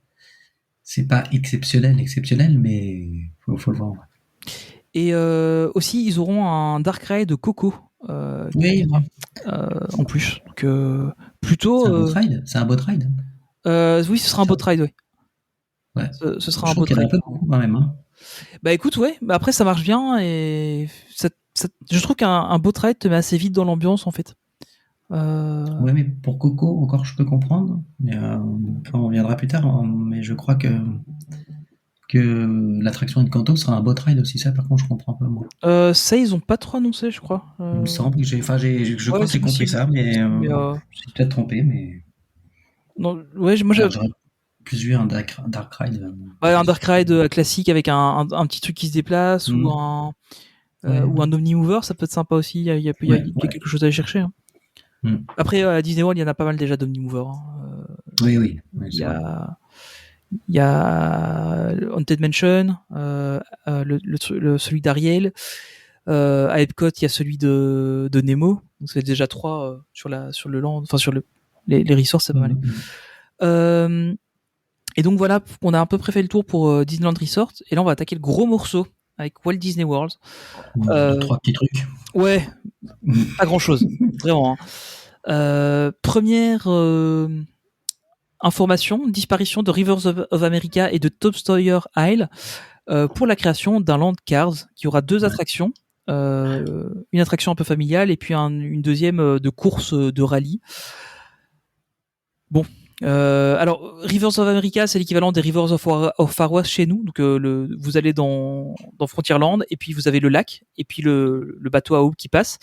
exceptionnel, mais faut le voir en vrai. Et aussi, ils auront un Dark Ride de Coco. Oui. En plus. Donc, plutôt. C'est un boat ride. Oui, ce sera un boat ride, oui. Ouais. Ce sera un boat ride. Il y en a ride. un peu beaucoup quand même. Hein. Bah écoute, ouais. Bah, après, ça marche bien et je trouve qu'un boat ride te met assez vite dans l'ambiance en fait. Ouais, mais pour Coco, encore, je peux comprendre. Mais, on reviendra plus tard. Hein, mais je crois que l'attraction Encanto sera un boat ride aussi. Ça, par contre, je comprends pas moi. Ça, ils ont pas trop annoncé, je crois. Il me semble que je crois que j'ai compris ça, mais je suis peut-être trompé, mais. Non, ouais, moi j'aurais plus vu un dark ride. Ouais, un dark ride classique avec un petit truc qui se déplace ou un Omnimover, ça peut être sympa aussi. Il y a quelque chose à aller chercher. Hein. Après, à Disney World, il y en a pas mal déjà d'Omnimover. Hein. Oui. Il y a Haunted Mansion, celui d'Ariel. À Epcot, il y a celui de Nemo. Donc c'est déjà 3 sur le land, enfin sur les resorts, c'est pas mal. Et donc voilà, on a à peu près fait le tour pour Disneyland Resort. Et là, on va attaquer le gros morceau avec Walt Disney World. 3 petits trucs. Ouais, pas grand-chose, vraiment. Hein. Première information, disparition de Rivers of America et de Tom Sawyer Isle pour la création d'un Land Cars qui aura 2 attractions. Une attraction un peu familiale et puis une deuxième de course de rallye. Bon. Alors, Rivers of America, c'est l'équivalent des Rivers of Far West chez nous. Donc, vous allez dans Frontierland et puis vous avez le lac et puis le bateau à eau qui passe,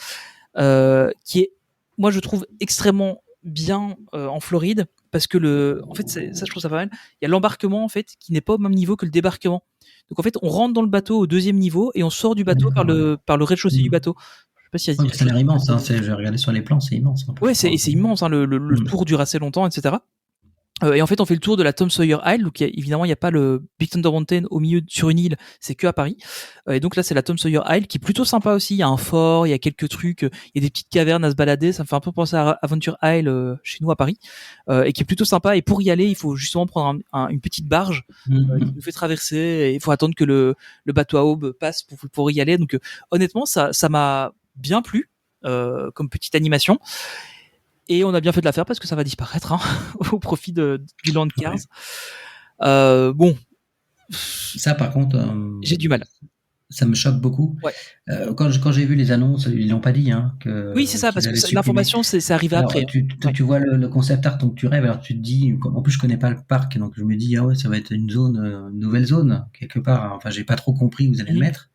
qui est, moi, je trouve extrêmement bien en Floride parce que en fait, ça, je trouve ça pas mal. Il y a l'embarquement en fait qui n'est pas au même niveau que le débarquement. Donc, en fait, on rentre dans le bateau au 2e niveau et on sort du bateau par le rez-de-chaussée du bateau. Je sais pas si ça a l'air immense. Hein, j'ai regardé sur les plans, c'est immense. Ouais, c'est immense. Hein, le tour dure assez longtemps, etc. Et en fait, on fait le tour de la Tom Sawyer Isle. Donc, évidemment, il n'y a pas le Big Thunder Mountain au milieu sur une île. C'est que à Paris. Et donc là, c'est la Tom Sawyer Isle qui est plutôt sympa aussi. Il y a un fort, il y a quelques trucs, il y a des petites cavernes à se balader. Ça me fait un peu penser à Adventure Isle chez nous à Paris, et qui est plutôt sympa. Et pour y aller, il faut justement prendre une petite barge qui nous fait traverser. Et il faut attendre que le bateau à aube passe pour y aller. Donc, honnêtement, ça m'a bien plu. comme petite animation. Et on a bien fait de la faire parce que ça va disparaître au profit du Land Cars. Bon. Ça, par contre, j'ai du mal. Ça me choque beaucoup. Ouais. Quand j'ai vu les annonces, ils l'ont pas dit. Oui, c'est ça, parce que l'information, c'est arrivé alors, après. Tu vois le concept art, donc tu rêves. Alors tu te dis, en plus je connais pas le parc, donc je me dis ah ouais, ça va être une nouvelle zone quelque part. Enfin, j'ai pas trop compris où vous allez le mettre.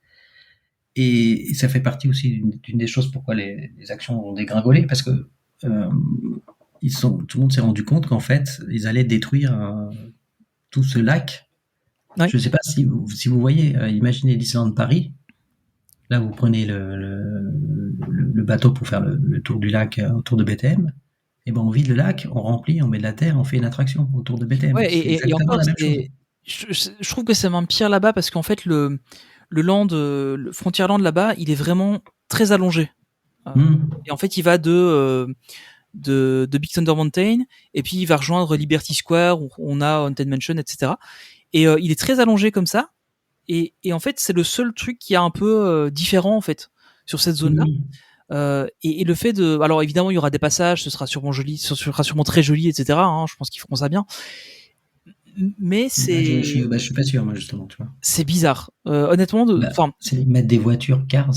Et ça fait partie aussi d'une des choses pourquoi les actions ont dégringolé, parce que tout le monde s'est rendu compte qu'en fait, ils allaient détruire tout ce lac. Ouais. Je ne sais pas si vous voyez, imaginez Disneyland Paris. Là, vous prenez le bateau pour faire le tour du lac autour de BTM. Et ben, on vide le lac, on remplit, on met de la terre, on fait une attraction autour de BTM. Ouais, et encore, la même chose. Je trouve que c'est même pire là-bas parce qu'en fait, le Frontierland là-bas, il est vraiment très allongé. Et en fait, il va de Big Thunder Mountain, et puis il va rejoindre Liberty Square, où on a Haunted Mansion, etc. Et il est très allongé comme ça. Et en fait, c'est le seul truc qui est un peu différent en fait sur cette zone-là. Et le fait de, alors évidemment, il y aura des passages, ce sera sûrement joli, ce sera sûrement très joli, etc. Je pense qu'ils feront ça bien. Mais c'est. Je suis pas sûr, moi, justement, tu vois. C'est bizarre. Honnêtement, c'est mettre des voitures Cars.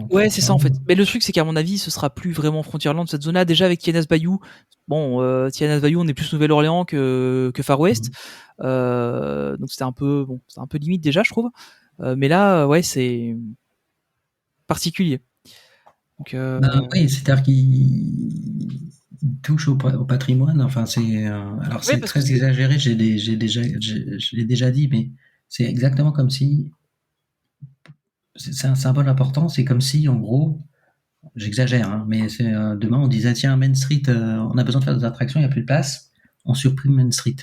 Ouais, c'est ça en fait. Mais le truc, c'est qu'à mon avis, ce sera plus vraiment Frontierland cette zone-là. Déjà avec Tiana's Bayou, bon, Tiana's Bayou, on est plus Nouvelle-Orléans que Far West. Donc c'était un peu, c'est un peu limite déjà, je trouve. Mais là, ouais, c'est particulier. Donc, oui, c'est-à-dire qu'il touche au patrimoine. Enfin, c'est alors c'est très exagéré. Je l'ai déjà dit, mais c'est exactement comme si c'est un symbole important. C'est comme si, en gros, j'exagère, mais c'est demain on disait tiens, Main Street, on a besoin de faire des attractions, il n'y a plus de place, on supprime Main Street.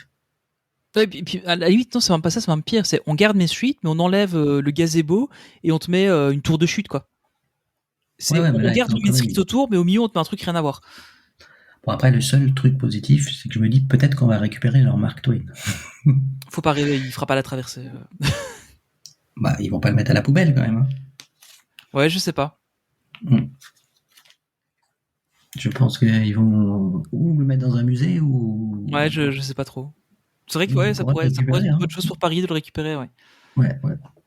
Ouais, puis à la limite, non, c'est même pas ça, c'est même pire. C'est on garde Main Street, mais on enlève le gazebo et on te met une tour de chute, quoi. On garde Main Street autour, mais au milieu, on te met un truc rien à voir. Bon, après, le seul truc positif, c'est que je me dis peut-être qu'on va récupérer leur Mark Twain. Faut pas rêver, il fera pas la traversée. Bah, ils vont pas le mettre à la poubelle quand même. Ouais, je sais pas. Je pense qu'ils vont ou le mettre dans un musée ou. Ouais, je sais pas trop. C'est vrai que ouais, ça pourrait être une bonne chose pour Paris de le récupérer, ouais. Ouais.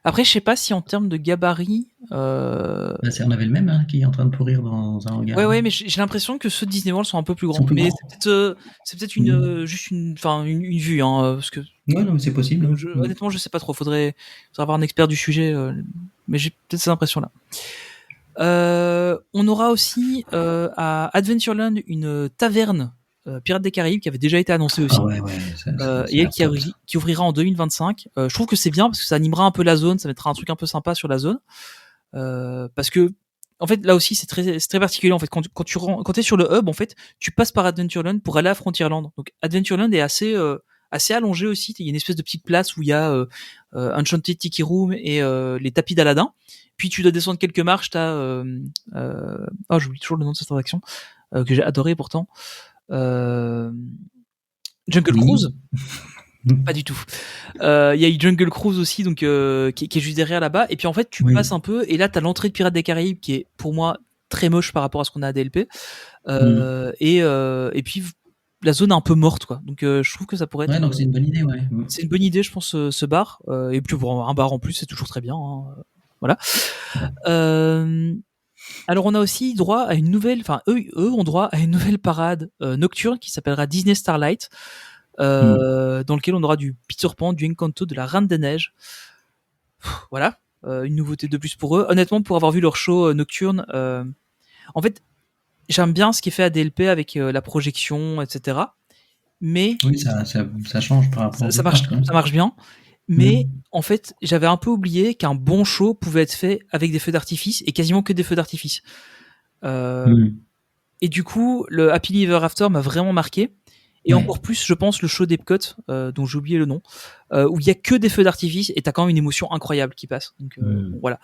Après, je sais pas si en termes de gabarit. On avait le même qui est en train de pourrir dans un hangar. Ouais, mais j'ai l'impression que ceux de Disney World sont un peu plus grands. Mais c'est peut-être juste une vue, parce que. Ouais, non, mais c'est possible. Honnêtement, je sais pas trop. Faudrait avoir un expert du sujet, mais j'ai peut-être cette impression-là. On aura aussi à Adventureland une taverne Pirates des Caraïbes qui avait déjà été annoncée aussi. Et elle qui ouvrira en 2025. Je trouve que c'est bien parce que ça animera un peu la zone, ça mettra un truc un peu sympa sur la zone. Parce que en fait là aussi c'est très particulier en fait quand t'es sur le hub en fait tu passes par Adventureland pour aller à Frontierland. Donc Adventureland est assez allongé aussi. Il y a une espèce de petite place où il y a Enchanted Tiki Room et les tapis d'Aladin. Puis tu dois descendre quelques marches, t'as j'oublie toujours le nom de cette attraction que j'ai adoré pourtant. Jungle Cruise. Pas du tout. Il y a eu Jungle Cruise aussi, donc qui est juste derrière là-bas. Et puis en fait, tu passes un peu, et là, t'as l'entrée de Pirates des Caraïbes qui est pour moi très moche par rapport à ce qu'on a à DLP. Et puis la zone est un peu morte, quoi. Donc je trouve que ça pourrait être. Ouais, donc c'est une bonne idée, ouais. C'est une bonne idée, je pense, ce bar. Et puis pour un bar en plus, c'est toujours très bien. Voilà. Alors on a aussi droit à une nouvelle, enfin eux ont droit à une nouvelle parade nocturne qui s'appellera Disney Starlight, dans lequel on aura du Peter Pan, du Encanto, de la Reine des Neiges. Voilà, une nouveauté de plus pour eux. Honnêtement, pour avoir vu leur show nocturne, en fait, j'aime bien ce qui est fait à DLP avec la projection, etc. Mais oui, ça change par rapport. Ça marche bien. Mais en fait, j'avais un peu oublié qu'un bon show pouvait être fait avec des feux d'artifice et quasiment que des feux d'artifice. Et du coup, le Happily Ever After m'a vraiment marqué. Et encore plus, je pense, le show d'Epcot, dont j'ai oublié le nom, où il y a que des feux d'artifice et t'as quand même une émotion incroyable qui passe. Donc voilà.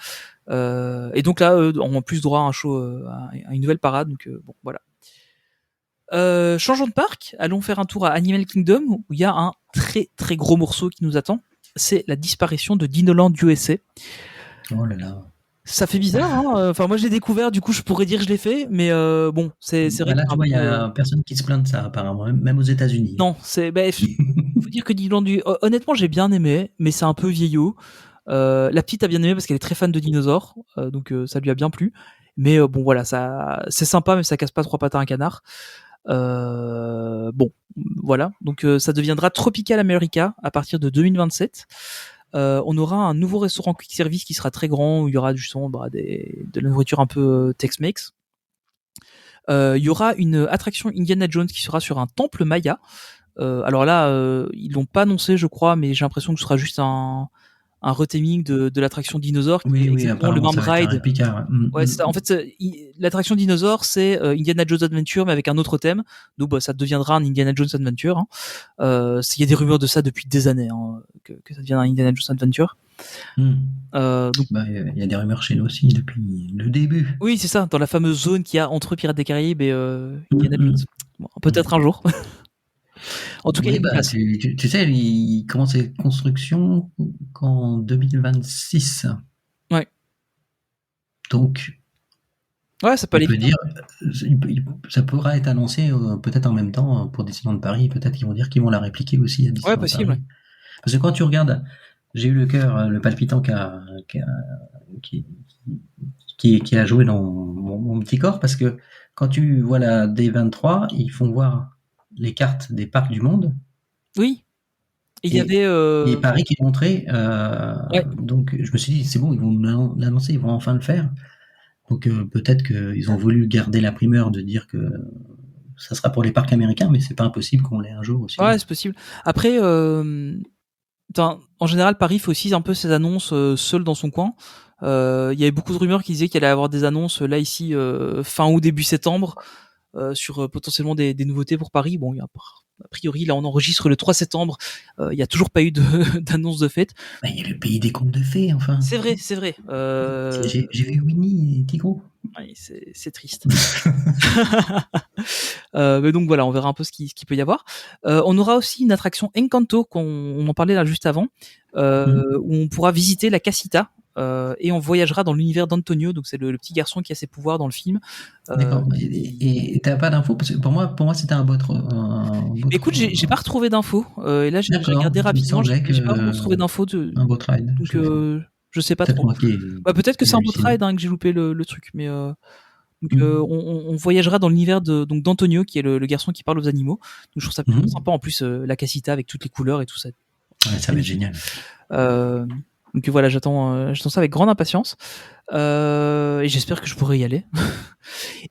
Et donc là, on a plus droit à un show, à une nouvelle parade. Donc bon, voilà. Changeons de parc, allons faire un tour à Animal Kingdom où il y a un très très gros morceau qui nous attend. C'est la disparition de Dinoland USA. Oh là là. Ça fait bizarre, hein. Enfin, moi, je l'ai découvert, du coup, je pourrais dire que je l'ai fait, mais bon, c'est vrai Là, que tu vois, il y a personne qui se plaint de ça, apparemment, même aux États-Unis. non, faut dire que honnêtement, j'ai bien aimé, mais c'est un peu vieillot. La petite a bien aimé parce qu'elle est très fan de dinosaures, donc ça lui a bien plu. Mais bon, voilà, ça, c'est sympa, mais ça casse pas trois pattes à un canard. Bon, voilà. Donc ça deviendra Tropical America à partir de 2027. On aura un nouveau restaurant quick service qui sera très grand où il y aura du son, de la nourriture un peu Tex-Mex. Il y aura une attraction Indiana Jones qui sera sur un temple maya. Alors là, ils l'ont pas annoncé, je crois, mais j'ai l'impression que ce sera juste un retaming de l'attraction dinosaure qui est Oui, exactement le apparemment, même ça va être un ride. réplica. Ouais. Ouais, c'est ça. En fait, l'attraction dinosaure, c'est Indiana Jones Adventure, mais avec un autre thème. Donc, ça deviendra un Indiana Jones Adventure. Hein. Il y a des rumeurs de ça depuis des années, hein, que ça devienne un Indiana Jones Adventure. Donc, Il y a des rumeurs chez nous aussi depuis le début. oui, c'est ça, dans la fameuse zone qu'il y a entre Pirates des Caraïbes et Indiana Jones. Bon, peut-être un jour. En tout cas, il y a Oui, une place. tu sais, il commence ses constructions qu'en 2026. Ouais. Donc, Ouais, ça peut on aller peut vite. dire, ça pourra être annoncé peut-être en même temps pour Disneyland Paris. Peut-être qu'ils vont dire qu'ils vont la répliquer aussi à Ouais, Disneyland possible. Ouais. Paris. Parce que quand tu regardes, j'ai eu le cœur, le palpitant qui, qui a joué dans mon petit corps, parce que quand tu vois la D23, ils font voir les cartes des parcs du monde, Oui. Et il y et, avait. et Paris qui est montré. Ouais. Donc je me suis dit, c'est bon, ils vont l'annoncer, ils vont enfin le faire. Donc peut-être qu'ils ont voulu garder la primeur de dire que ça sera pour les parcs américains, mais c'est pas impossible qu'on l'ait un jour aussi. Ouais, c'est possible. Après, en général, Paris fait aussi un peu ses annonces seul dans son coin. Il y avait beaucoup de rumeurs qui disaient qu'il allait avoir des annonces là ici fin août début septembre sur potentiellement des nouveautés pour Paris. Bon, a priori là on enregistre le 3 septembre. Il y a toujours pas eu d'annonce de fête. Il y a le pays des contes de fées, enfin. C'est vrai, c'est vrai. J'ai vu Winnie et Tigrou. Ouais, c'est triste. Mais donc voilà, on verra un peu ce qu'il peut y avoir. On aura aussi une attraction Encanto, on en parlait là juste avant, où on pourra visiter la casita. Et on voyagera dans l'univers d'Antonio, donc c'est le petit garçon qui a ses pouvoirs dans le film. D'accord. Et t'as pas d'infos? Parce que pour moi c'était un Écoute, j'ai pas retrouvé d'infos. Et là, j'ai D'accord, regardé il me rapidement, semblait j'ai pas retrouvé que d'infos. un boat ride. Donc je sais pas Peut-être trop. moi Peut-être que qui c'est un boat hallucine. ride, hein, que j'ai loupé le truc, mais donc on voyagera dans l'univers d'Antonio, qui est le garçon qui parle aux animaux. Donc je trouve ça plutôt sympa. En plus, la casita avec toutes les couleurs et tout ça. Ouais, ça va être génial. Donc voilà, j'attends ça avec grande impatience. Et j'espère que je pourrai y aller.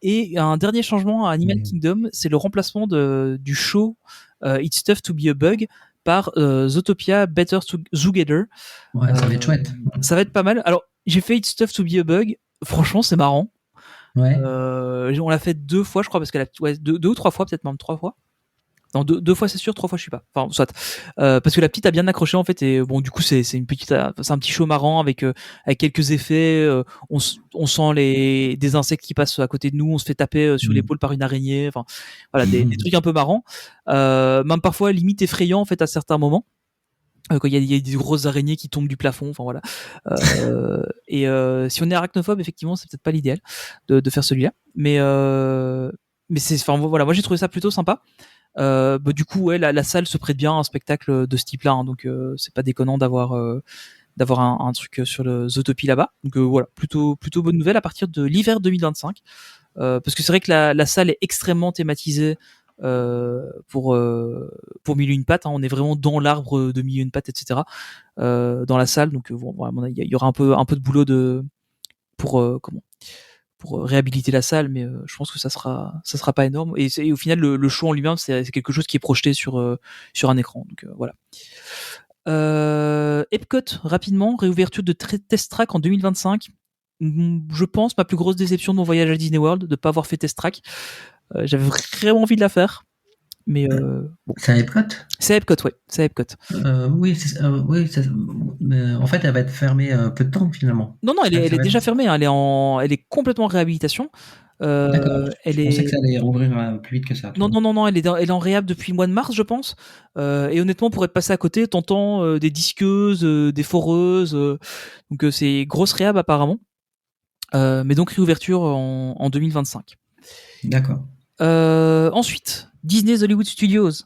Et un dernier changement à Animal Kingdom, c'est le remplacement du show It's Tough to be a Bug par Zootopia Better Together. Ouais, ça va être chouette. Ça va être pas mal. Alors, j'ai fait It's Tough to be a Bug. Franchement, c'est marrant. Ouais. On l'a fait 2 fois, je crois, parce qu'elle a deux ou 3 fois, peut-être même 3 fois. Non, deux fois c'est sûr, 3 fois je suis pas. Enfin, soit. Parce que la petite a bien accroché en fait, et bon, du coup c'est une petite, c'est un petit show marrant avec quelques effets. On sent des insectes qui passent à côté de nous, on se fait taper sur l'épaule par une araignée. Enfin, voilà, des trucs un peu marrants. Même parfois limite effrayants en fait à certains moments. Quand il y a des grosses araignées qui tombent du plafond, enfin voilà. Et si on est arachnophobe, effectivement, c'est peut-être pas l'idéal de faire celui-là. Mais c'est, enfin voilà, moi j'ai trouvé ça plutôt sympa. Du coup, ouais, la salle se prête bien à un spectacle de ce type-là, hein, donc c'est pas déconnant d'avoir un truc sur le Zootopie là-bas. Donc voilà, plutôt bonne nouvelle à partir de l'hiver 2025, parce que c'est vrai que la salle est extrêmement thématisée pour Mille et une pattes. Hein, on est vraiment dans l'arbre de Mille et une pattes, etc. Dans la salle, donc bon, voilà, il y aura un peu de boulot pour réhabiliter la salle, mais je pense que ça sera pas énorme. Et au final, le show en lui-même, c'est quelque chose qui est projeté sur un écran. Donc voilà. Epcot, rapidement, réouverture de Test Track en 2025. Je pense ma plus grosse déception de mon voyage à Disney World, de pas avoir fait Test Track. J'avais vraiment envie de la faire. Mais bon. C'est à Epcot? C'est Epcot, ouais. C'est Epcot. Oui, mais en fait, elle va être fermée peu de temps finalement. Non, elle est déjà fermée. Hein. Elle est complètement en réhabilitation. D'accord. Je pensais que ça allait rouvrir plus vite que ça. Non, elle est en réhab depuis le mois de mars, je pense. Et honnêtement, pour être passé à côté, t'entends des disqueuses, des foreuses. Donc c'est grosse réhab apparemment. Mais donc réouverture en 2025. D'accord. Ensuite, Disney's Hollywood Studios.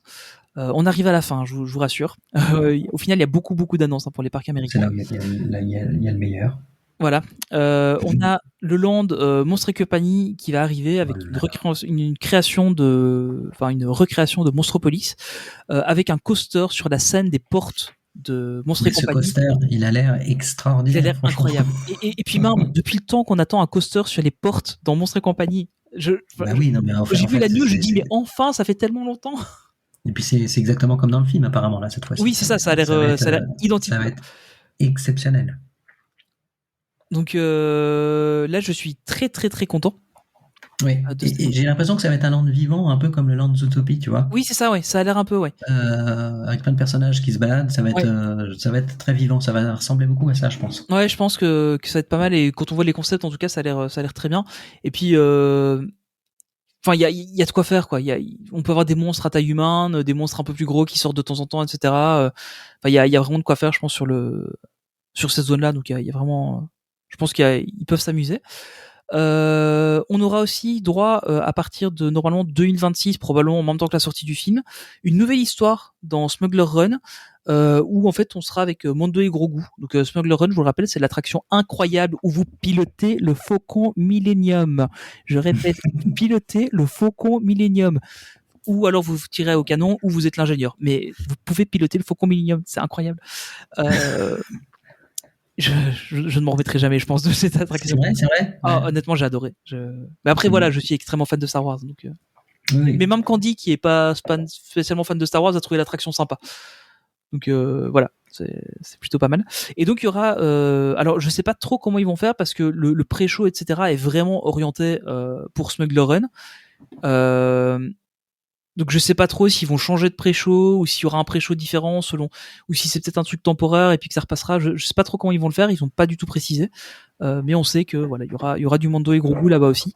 On arrive à la fin, je vous rassure. Au final, il y a beaucoup d'annonces pour les parcs américains. C'est là où il y a le meilleur. Voilà. On a le land Monstres et Compagnie qui va arriver avec une recréation de Monstropolis avec un coaster sur la scène des portes de Monstres et Compagnie. Ce coaster, il a l'air extraordinaire. Il a l'air incroyable. Et puis même, depuis le temps qu'on attend un coaster sur les portes dans Monstres et Compagnie, j'ai vu la news, je dis mais enfin, ça fait tellement longtemps. Et puis c'est exactement comme dans le film apparemment là cette fois-ci. Oui, c'est ça a l'air identique. Ça va être exceptionnel. Donc là, je suis très content. Oui. Et j'ai l'impression que ça va être un land vivant, un peu comme le land Zootopia, tu vois. Oui, c'est ça, ouais. Ça a l'air un peu, ouais. Avec plein de personnages qui se baladent, ça va être très vivant. Ça va ressembler beaucoup à ça, je pense. Ouais, je pense que ça va être pas mal. Et quand on voit les concepts, en tout cas, ça a l'air très bien. Et puis, enfin, il y a de quoi faire, quoi. On peut avoir des monstres à taille humaine, des monstres un peu plus gros qui sortent de temps en temps, etc. Enfin, il y a vraiment de quoi faire, je pense, sur cette zone-là. Donc, il y a vraiment, je pense qu'ils peuvent s'amuser. On aura aussi droit à partir de normalement 2026, probablement en même temps que la sortie du film, une nouvelle histoire dans Smuggler Run où en fait on sera avec Mondo et Grogu. Donc Smuggler Run, je vous le rappelle, c'est l'attraction incroyable où vous pilotez le Faucon Millennium. Je répète, vous pilotez le Faucon Millennium. Ou alors vous tirez au canon, ou vous êtes l'ingénieur. Mais vous pouvez piloter le Faucon Millennium, c'est incroyable. Je ne m'en remettrai jamais, je pense, de cette attraction. C'est vrai. Ah, ouais. Honnêtement, j'ai adoré. Mais après, voilà, je suis extrêmement fan de Star Wars. Donc, oui. Mais même Candy, qui est pas spécialement fan de Star Wars, a trouvé l'attraction sympa. Donc voilà, c'est plutôt pas mal. Et donc il y aura, alors je sais pas trop comment ils vont faire parce que le pré-show, etc. est vraiment orienté pour Smuggler Run. Donc je sais pas trop s'ils vont changer de pré-show ou s'il y aura un pré-show différent ou si c'est peut-être un truc temporaire et puis que ça repassera. Je sais pas trop comment ils vont le faire. Ils ont pas du tout précisé, mais on sait que voilà, il y aura du Mondo et Grogu là-bas aussi.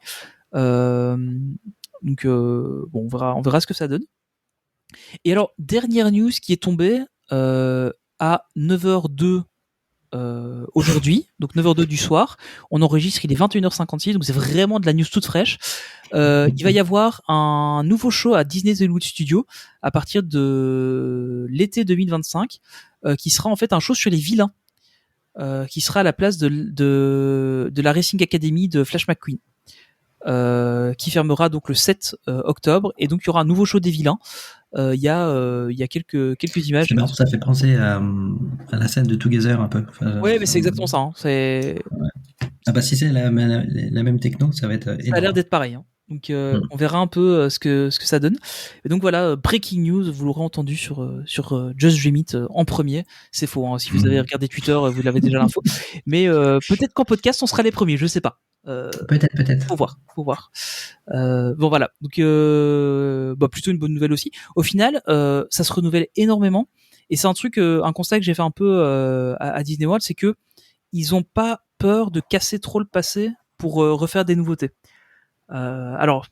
Donc bon, on verra ce que ça donne. Et alors dernière news qui est tombée à 9h02 aujourd'hui, donc 9h02 du soir. On enregistre, il est 21h56, donc c'est vraiment de la news toute fraîche. Il va y avoir un nouveau show à Disney's Hollywood Studios à partir de l'été 2025, qui sera en fait un show sur les vilains, qui sera à la place de la Racing Academy de Flash McQueen. Qui fermera donc le 7 octobre, et donc il y aura un nouveau show des vilains. Il y a quelques images. C'est marrant, ça fait penser à la scène de Together un peu. Ouais, mais c'est exactement ça. Hein. Ouais. Ah bah si c'est la même techno, ça va être énorme. Ça a l'air d'être pareil. Hein. Donc on verra un peu ce que ça donne. Et donc voilà, breaking news, vous l'aurez entendu sur Just Dream It en premier. C'est faux. Hein. Si vous avez regardé Twitter, vous l'avez déjà l'info. Mais peut-être qu'en podcast, on sera les premiers. Je sais pas. Peut-être. Faut voir. Bon voilà. Donc plutôt une bonne nouvelle aussi. Au final, ça se renouvelle énormément. Et c'est un constat que j'ai fait un peu à Disney World, c'est que ils ont pas peur de casser trop le passé pour refaire des nouveautés. Alors,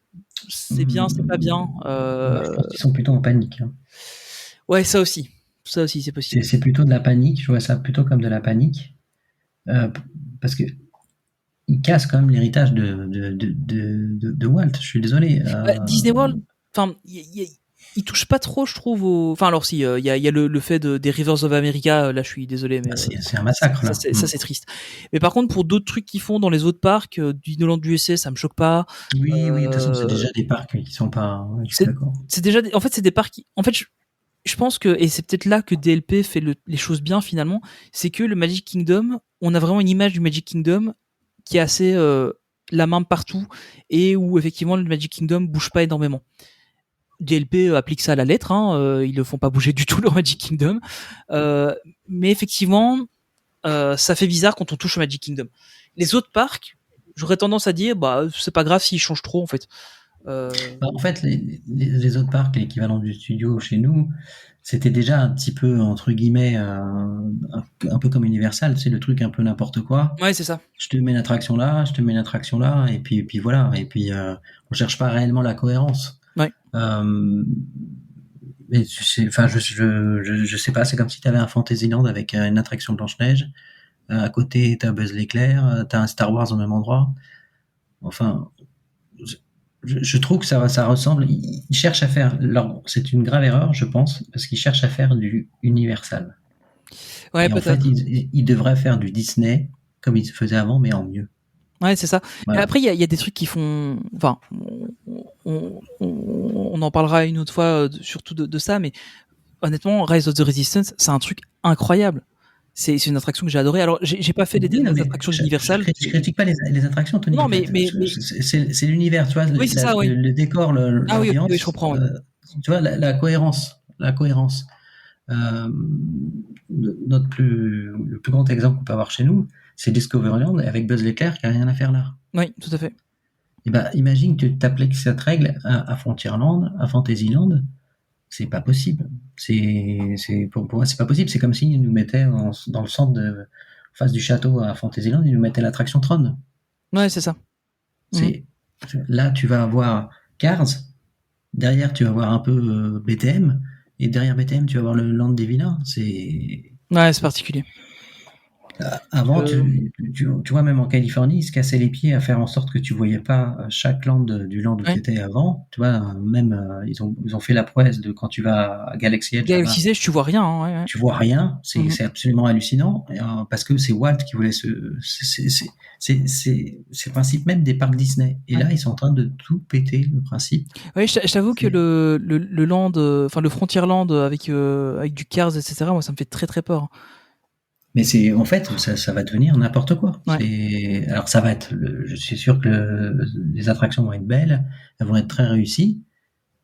c'est bien, c'est pas bien. Je pense qu'ils sont plutôt en panique. Hein. Ouais, ça aussi, c'est possible. C'est plutôt de la panique. Je vois ça plutôt comme de la panique, parce que ils cassent quand même l'héritage de Walt. Je suis désolé. Disney World, enfin, il touche pas trop, je trouve. Enfin, alors si, il y a le fait des Rivers of America. Là, je suis désolé, mais c'est un massacre. Là. Ça, c'est triste. Mais par contre, pour d'autres trucs qu'ils font dans les autres parcs, Disneyland USA, ça me choque pas. Oui, de toute façon, c'est déjà des parcs qui sont pas. D'accord. C'est déjà, en fait, c'est des parcs. En fait, je pense que, et c'est peut-être là que DLP fait les choses bien finalement, c'est que le Magic Kingdom, on a vraiment une image du Magic Kingdom qui est assez la main partout et où effectivement le Magic Kingdom bouge pas énormément. DLP applique ça à la lettre, hein, ils le font pas bouger du tout le Magic Kingdom, mais effectivement ça fait bizarre quand on touche au Magic Kingdom. Les autres parcs, j'aurais tendance à dire c'est pas grave s'ils changent trop en fait. En fait, les autres parcs, l'équivalent du studio chez nous, c'était déjà un petit peu, entre guillemets, un peu comme Universal, c'est le truc un peu n'importe quoi. Ouais, c'est ça. Je te mets une attraction là, et puis voilà. Et puis, on cherche pas réellement la cohérence. Ouais. Mais je sais pas, c'est comme si tu avais un Fantasyland avec une attraction Blanche-Neige, À côté, t'as Buzz l'éclair, t'as un Star Wars au même endroit. Enfin, je trouve que ça ressemble. Ils cherchent à faire. C'est une grave erreur, je pense, parce qu'ils cherchent à faire du Universal. Ouais, Et en fait, peut-être. ils devraient faire du Disney comme ils faisaient avant, mais en mieux. Ouais, c'est ça. Voilà. Après, il y a des trucs qui font. Enfin, on en parlera une autre fois, surtout de ça, mais honnêtement, Rise of the Resistance, c'est un truc incroyable. C'est une attraction que j'ai adorée. Alors, j'ai pas fait Oui, non, les mais attractions je d'Universal. critique pas les attractions, Tony. Non, En fait, c'est l'univers, tu vois, oui, c'est ça, oui. le décor, Ah oui, ok, oui, je l'ambiance, comprends. Oui. tu vois, la cohérence, la cohérence. Euh, le plus grand exemple qu'on peut avoir chez nous, c'est Discoveryland avec Buzz l'éclair qui a rien à faire là. Oui, tout à fait. Et ben, imagine que tu appliques cette règle à Frontierland, à Fantasyland, c'est pas possible. Pour moi, c'est pas possible. C'est comme s'ils nous mettaient dans le centre en face du château à Fantasyland, ils nous mettaient l'attraction Tron. Ouais, c'est ça. C'est, là, tu vas avoir Cars, derrière, tu vas avoir un peu BTM, et derrière BTM, tu vas avoir le Land des Villains. Ouais, c'est particulier. Avant, tu vois, même en Californie, ils se cassaient les pieds à faire en sorte que tu voyais pas chaque land du land où Ouais. tu étais avant. Tu vois, même ils ont fait la prouesse de quand tu vas à Galaxy Edge là-bas, Galaxy Edge, tu vois rien. Hein, ouais. tu vois rien. C'est absolument hallucinant parce que c'est Walt qui voulait c'est le principe même des parcs Disney. Et là, ils sont en train de tout péter le principe. Ouais, je t'avoue que le land, enfin le Frontierland avec du Cars, etc. Moi, ça me fait très très peur. Mais en fait, ça va devenir n'importe quoi. Ouais. Alors ça va être, je suis sûr que les attractions vont être belles, elles vont être très réussies,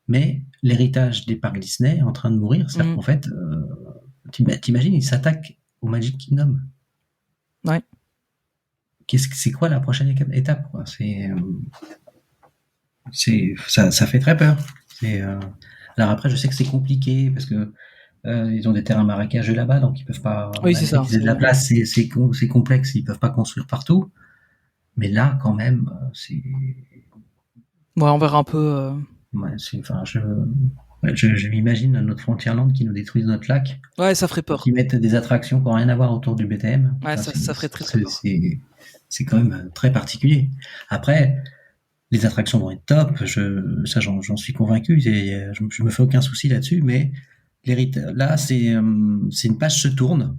mais l'héritage des parcs Disney est en train de mourir. C'est-à-dire qu'en fait, t'imagines, ils s'attaquent au Magic Kingdom. Ouais. C'est quoi la prochaine étape, quoi? Ça fait très peur. Alors après, je sais que c'est compliqué parce que ils ont des terrains marécageux là-bas, donc ils peuvent pas. Oui, c'est ça. Qu'ils aient de la place, c'est complexe, ils peuvent pas construire partout. Mais là, quand même, c'est. Ouais, on verra un peu. Ouais, je m'imagine notre Frontierland qui nous détruisent notre lac. Ouais, ça ferait peur. Qui mettent des attractions qui n'ont rien à voir autour du BTM. Ouais, ça ferait très très peur. C'est quand même très particulier. Après, les attractions vont être top, j'en suis convaincu, je me fais aucun souci là-dessus, mais là, c'est une page se tourne.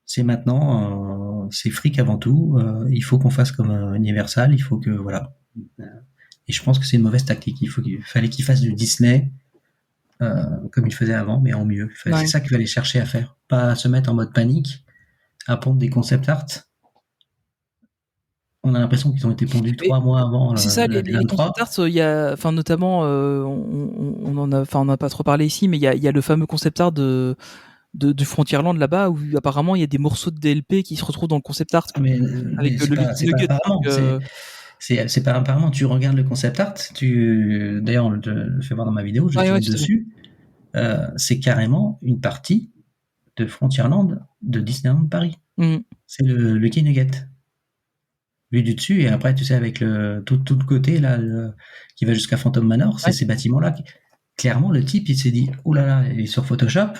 C'est maintenant, c'est fric avant tout. Il faut qu'on fasse comme Universal, il faut que voilà. Et je pense que c'est une mauvaise tactique. Il fallait qu'ils fassent du Disney comme ils faisaient avant, mais en mieux. C'est ça qu'il fallait chercher à faire, pas se mettre en mode panique, à pondre des concept art. On a l'impression qu'ils ont été pondus 3 mois avant. C'est ça, les concept art, il y a, enfin notamment, on n'a pas trop parlé ici, mais il y a le fameux concept art de Frontierland là-bas où apparemment il y a des morceaux de DLP qui se retrouvent dans le concept art. Mais avec c'est pas apparemment. C'est pas apparemment. Tu regardes le concept art. D'ailleurs, je le fais voir dans ma vidéo. Je suis dessus. C'est carrément une partie de Frontierland de Disneyland Paris. C'est le Quai Nugget. Vu du dessus, et après, tu sais, avec tout le côté là, qui va jusqu'à Phantom Manor, c'est ces bâtiments-là. Clairement, le type, il s'est dit, oh là là, il est sur Photoshop,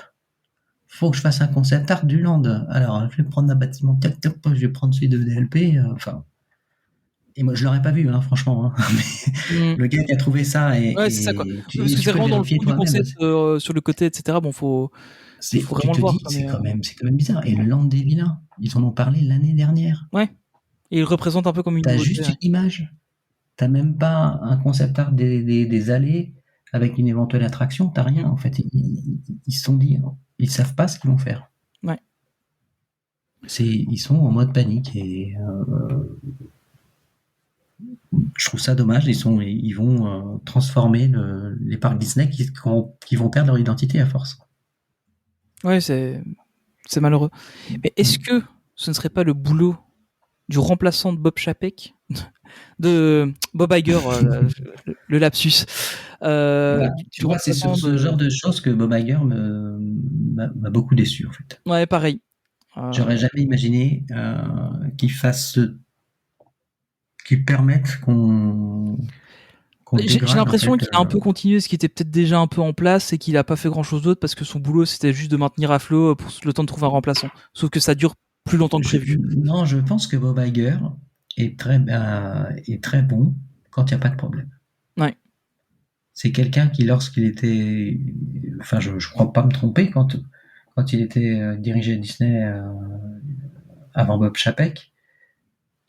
faut que je fasse un concept art du land. Alors, je vais prendre un bâtiment, je vais prendre celui de DLP, et moi, je l'aurais pas vu, hein, franchement. Hein. Mais le gars qui a trouvé ça, ouais, c'est ça, quoi. Parce que c'est vraiment dans le fond du concept, sur le côté, etc. Bon, faut vraiment le voir. C'est quand même bizarre. Et le land des vilains, ils en ont parlé l'année dernière. Ouais. Et il représente un peu comme une nouveauté. T'as juste une image. T'as même pas un concept art des allées avec une éventuelle attraction. T'as rien, en fait. Ils se sont dit, ils savent pas ce qu'ils vont faire. Ouais. Ils sont en mode panique et je trouve ça dommage. Ils vont transformer les parcs Disney qui vont perdre leur identité à force. Ouais, c'est malheureux. Mais est-ce que ce ne serait pas le boulot du remplaçant de Bob Chapek, de Bob Iger, le lapsus. Tu vois, c'est ce genre de choses que Bob Iger m'a beaucoup déçu, en fait. Ouais, pareil. J'aurais jamais imaginé qu'il permette qu'on j'ai l'impression qu'il a un peu continué ce qui était peut-être déjà un peu en place et qu'il a pas fait grand chose d'autre parce que son boulot c'était juste de maintenir à flot pour le temps de trouver un remplaçant. Sauf que ça dure plus longtemps que prévu. Non, je pense que Bob Iger est très bon quand il n'y a pas de problème. Ouais. C'est quelqu'un qui, lorsqu'il était, enfin, je crois pas me tromper, quand il était dirigé Disney avant Bob Chapek,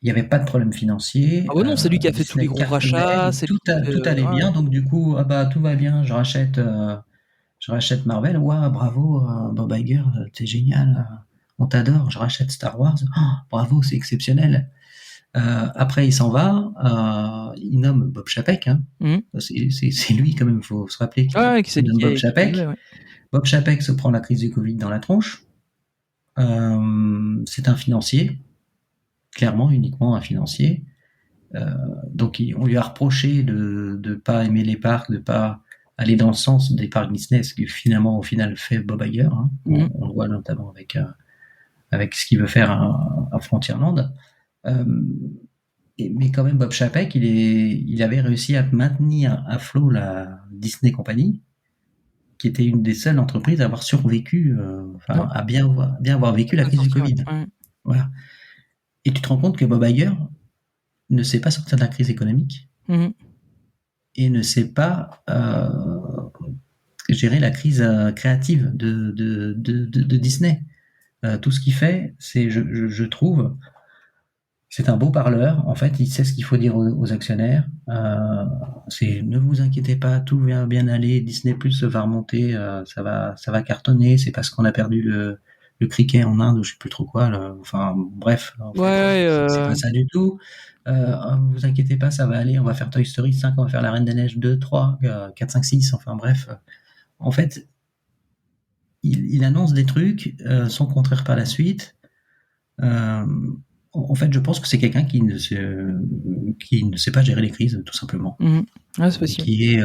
il n'y avait pas de problème financier. Ah ouais, non, c'est lui qui a fait tous les Disney gros cartonnait, rachats, c'est lui tout allait bien, donc du coup, ah bah tout va bien, je rachète Marvel, waouh, bravo, Bob Iger, t'es génial, on t'adore, je rachète Star Wars, oh, bravo, c'est exceptionnel. Après, il s'en va, il nomme Bob Chapek, hein. C'est lui quand même, il faut se rappeler qu'il nomme Bob Chapek. Ouais. Bob Chapek se prend la crise du Covid dans la tronche. C'est un financier, clairement, uniquement un financier. Donc on lui a reproché de ne pas aimer les parcs, de ne pas aller dans le sens des parcs Disney, ce que finalement, au final, fait Bob Iger. Hein. On le voit notamment avec ce qu'il veut faire à Frontierland. Mais quand même, Bob Chapek, il avait réussi à maintenir à flot la Disney Company, qui était une des seules entreprises à avoir survécu, à bien avoir vécu la crise du Covid. Ouais. Voilà. Et tu te rends compte que Bob Iger ne sait pas sortir de la crise économique et ne sait pas gérer la crise créative de Disney. Tout ce qu'il fait, c'est, je trouve, c'est un beau parleur. En fait, il sait ce qu'il faut dire aux actionnaires. C'est ne vous inquiétez pas, tout va bien aller. Disney Plus va remonter, ça va cartonner. C'est parce qu'on a perdu le cricket en Inde ou je sais plus trop quoi. Enfin bref, en fait, c'est pas ça du tout. Vous inquiétez pas, ça va aller. On va faire Toy Story 5, on va faire La Reine des Neiges 2, 3, 4, 5, 6. Enfin bref, en fait, il annonce des trucs, son contraire par la suite. En fait, je pense que c'est quelqu'un qui ne sait pas gérer les crises, tout simplement. Ouais, c'est possible. Qui